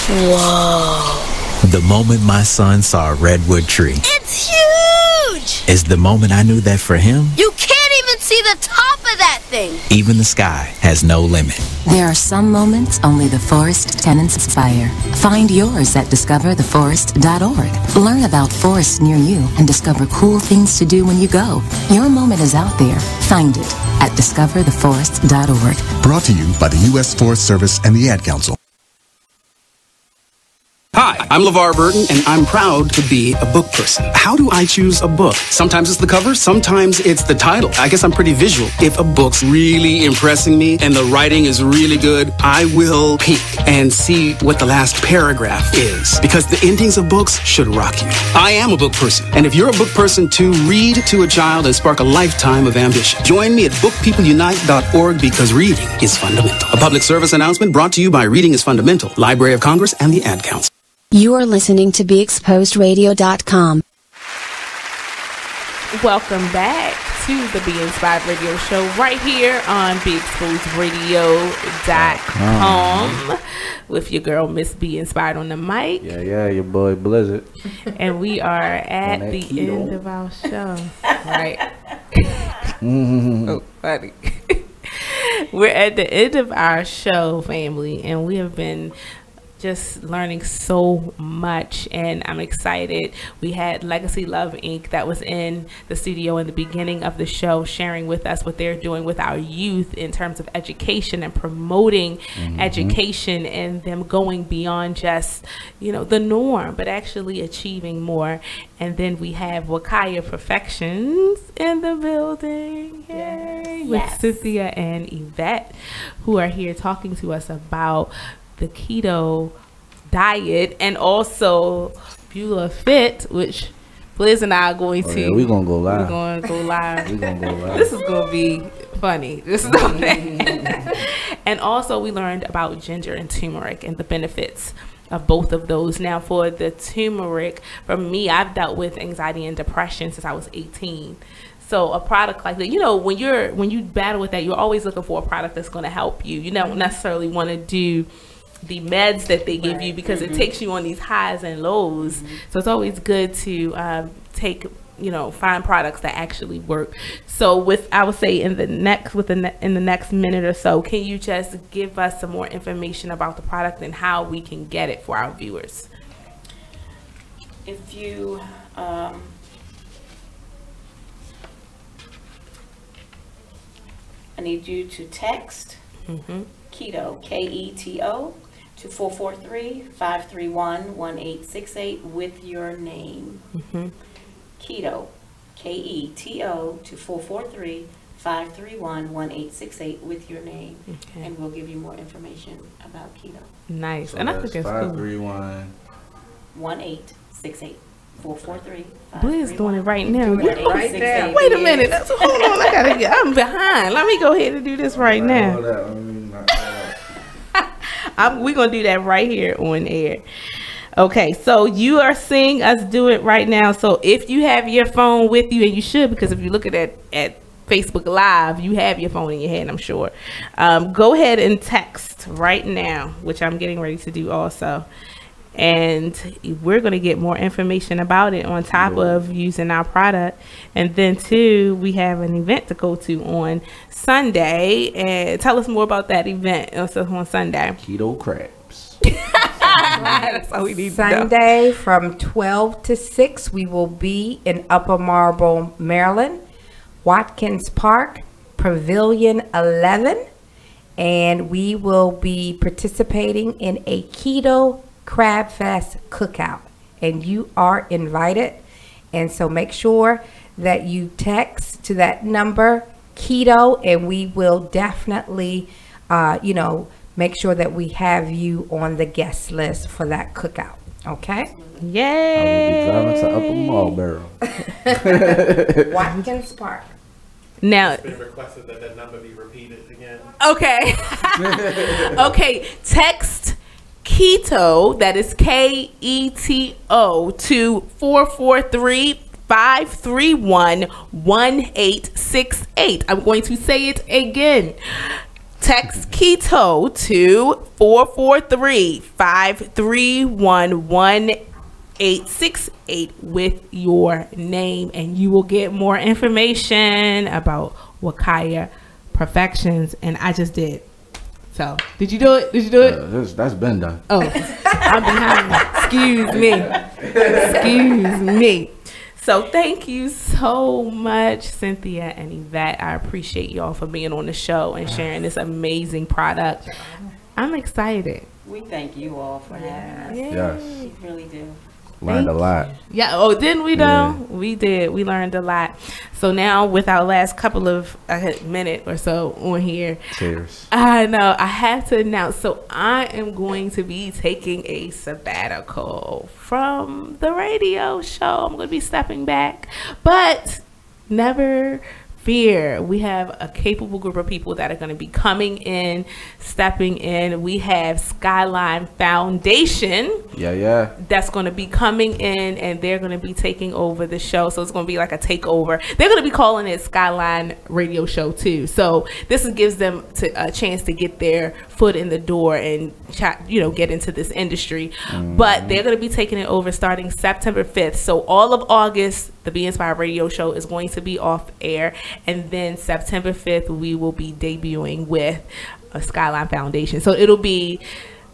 Whoa. The moment my son saw a redwood tree. It's huge! Is the moment I knew that for him, You can't even see the top of that thing. Even the sky has no limit. There are some moments only the forest can inspire. Find yours at discovertheforest.org. Learn about forests near you and discover cool things to do when you go. Your moment is out there. Find it at discovertheforest.org. Brought to you by the U.S. Forest Service and the Ad Council. Hi, I'm LeVar Burton, and I'm proud to be a book person. How do I choose a book? Sometimes it's the cover, sometimes it's the title. I guess I'm pretty visual. If a book's really impressing me and the writing is really good, I will peek and see what the last paragraph is, because the endings of books should rock you. I am a book person, and if you're a book person too, read to a child and spark a lifetime of ambition. Join me at bookpeopleunite.org, because reading is fundamental. A public service announcement brought to you by Reading is Fundamental, Library of Congress, and the Ad Council. You are listening to BeExposedRadio.com. Welcome back to the Be Inspired Radio Show right here on BeExposedRadio.com with your girl Miss Be Inspired on the mic. Yeah, your boy Blizzard. And we are at the end of our show. Right. Oh, funny. We're at the end of our show, family, and we have been just learning so much, and I'm excited. We had Legacy Love Inc. that was in the studio in the beginning of the show, sharing with us what they're doing with our youth in terms of education and promoting education, and them going beyond just, you know, the norm, but actually achieving more. And then we have Wakaya Perfections in the building, yay, with Cynthia and Yvette, who are here talking to us about the keto diet, and also Beulah Fit, which Blizz and I are going to. Yeah, we're gonna go live. We're going to go live. We're gonna go live. This is gonna be funny. This is and also we learned about ginger and turmeric and the benefits of both of those. Now, for the turmeric, for me, I've dealt with anxiety and depression since I was 18. So a product like that, you know, when you battle with that, you're always looking for a product that's going to help you. You don't necessarily want to do the meds that they give you, because it takes you on these highs and lows. So it's always good to find products that actually work. So I would say in the next minute or so, can you just give us some more information about the product and how we can get it for our viewers? If you I need you to text keto, KETO, to 443-531-1868 with your name. Keto, KETO, to 443-531-1868 with your name. And we'll give you more information about keto. Nice. So and I think it's 531-1868. 443. Blizz doing it right now. Right there. Wait a minute. Hold on. I'm behind. Let me go ahead and do this right now. We're going to do that right here on air. Okay, so you are seeing us do it right now. So if you have your phone with you, and you should, because if you look at Facebook Live, you have your phone in your hand, I'm sure. Go ahead and text right now, which I'm getting ready to do also. And we're going to get more information about it on top of using our product. And then too, we have an event to go to on Sunday. And tell us more about that event also on Sunday. Keto crabs. That's all we need Sunday from 12 to 6, we will be in Upper Marlboro, Maryland, Watkins Park, Pavilion 11. And we will be participating in a keto Crab Fest cookout, and you are invited. And so make sure that you text to that number keto, and we will definitely make sure that we have you on the guest list for that cookout. Okay? Yay! I will be driving to Upper Marlboro. Watkins Park. Now it's been requested that number be repeated again. Okay. Okay, text keto, that is KETO, to 443-531-1868. I'm going to say it again. Text keto to 443-531-1868 with your name, and you will get more information about Wakaya Perfections, and I just did. So, did you do it? Did you do it? That's been done. Oh, I'm behind. Excuse me. So thank you so much, Cynthia and Yvette. I appreciate y'all for being on the show and sharing this amazing product. I'm excited. We thank you all for having us. Yes. We really do. Learned a lot. Yeah. Oh, didn't we though? Yeah. We did. We learned a lot. So now with our last couple of minute or so on here. Cheers. I know. I have to announce. So I am going to be taking a sabbatical from the radio show. I'm going to be stepping back. But never fear. We have a capable group of people that are going to be coming in, stepping in. We have Skyline Foundation. Yeah. That's going to be coming in, and they're going to be taking over the show. So it's going to be like a takeover. They're going to be calling it Skyline Radio Show too. So this gives them a chance to get their foot in the door and get into this industry. But they're going to be taking it over starting September 5th. So all of August, the Be Inspired Radio Show is going to be off air. And then September 5th, we will be debuting with a Skyline Foundation. So it'll be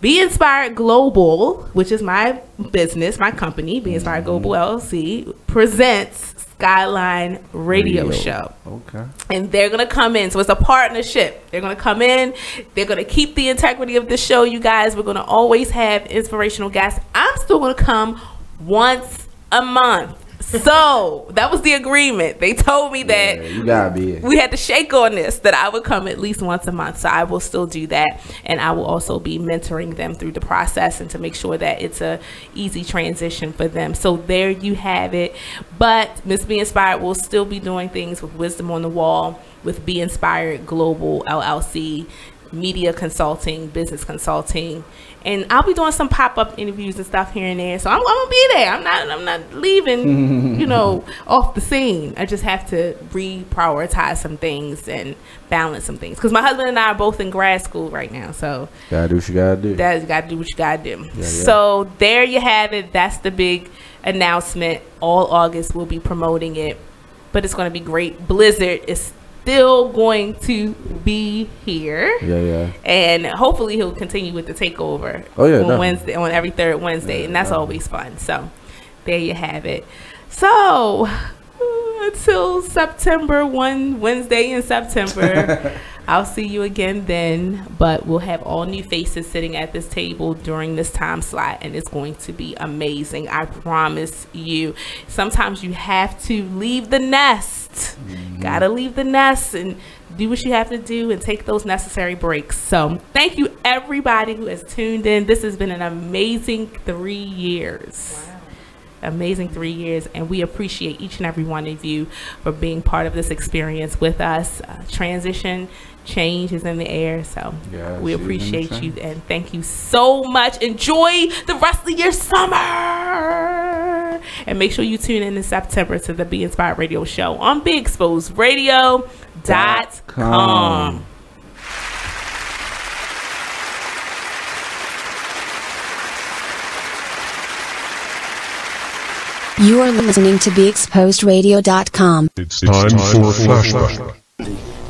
Inspired Global, which is my business, my company, Be Inspired Global LLC, presents Skyline Radio Show. Okay. And they're going to come in. So it's a partnership. They're going to come in. They're going to keep the integrity of the show, you guys. We're going to always have inspirational guests. I'm still going to come once a month. So that was the agreement. They told me that you gotta be we had to shake on this, that I would come at least once a month. So I will still do that, and I will also be mentoring them through the process and to make sure that it's a easy transition for them. So there you have it. But Miss Be Inspired will still be doing things with Wisdom on the Wall, with Be Inspired Global LLC, media consulting, business consulting. And I'll be doing some pop-up interviews and stuff here and there. So I'm gonna be there. I'm not leaving, off the scene. I just have to reprioritize some things and balance some things. Because my husband and I are both in grad school right now. So gotta do what you gotta do. You gotta do what you gotta do. Yeah. So there you have it. That's the big announcement. All August we'll be promoting it. But it's gonna be great. Blizzard is still going to be here. Yeah. And hopefully he'll continue with the takeover on Wednesday, on every third Wednesday, and that's always fun. So there you have it. So until September, one Wednesday in September, I'll see you again then. But we'll have all new faces sitting at this table during this time slot, and it's going to be amazing. I promise you. Sometimes you have to leave the nest. Gotta leave the nest and do what you have to do and take those necessary breaks. So thank you everybody who has tuned in. This has been an amazing 3 years. Wow. Amazing 3 years, and we appreciate each and every one of you for being part of this experience with us. Transition, change is in the air, so we appreciate you and thank you so much. Enjoy the rest of your summer, and make sure you tune in September to the Be Inspired Radio Show on BeExposedRadio.com. You are listening to BeExposedRadio.com. It's time for a flashback.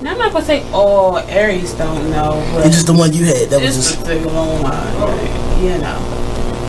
Now, I'm not gonna say all Aries don't know, but it's just the one you had. That was just a long one, you know.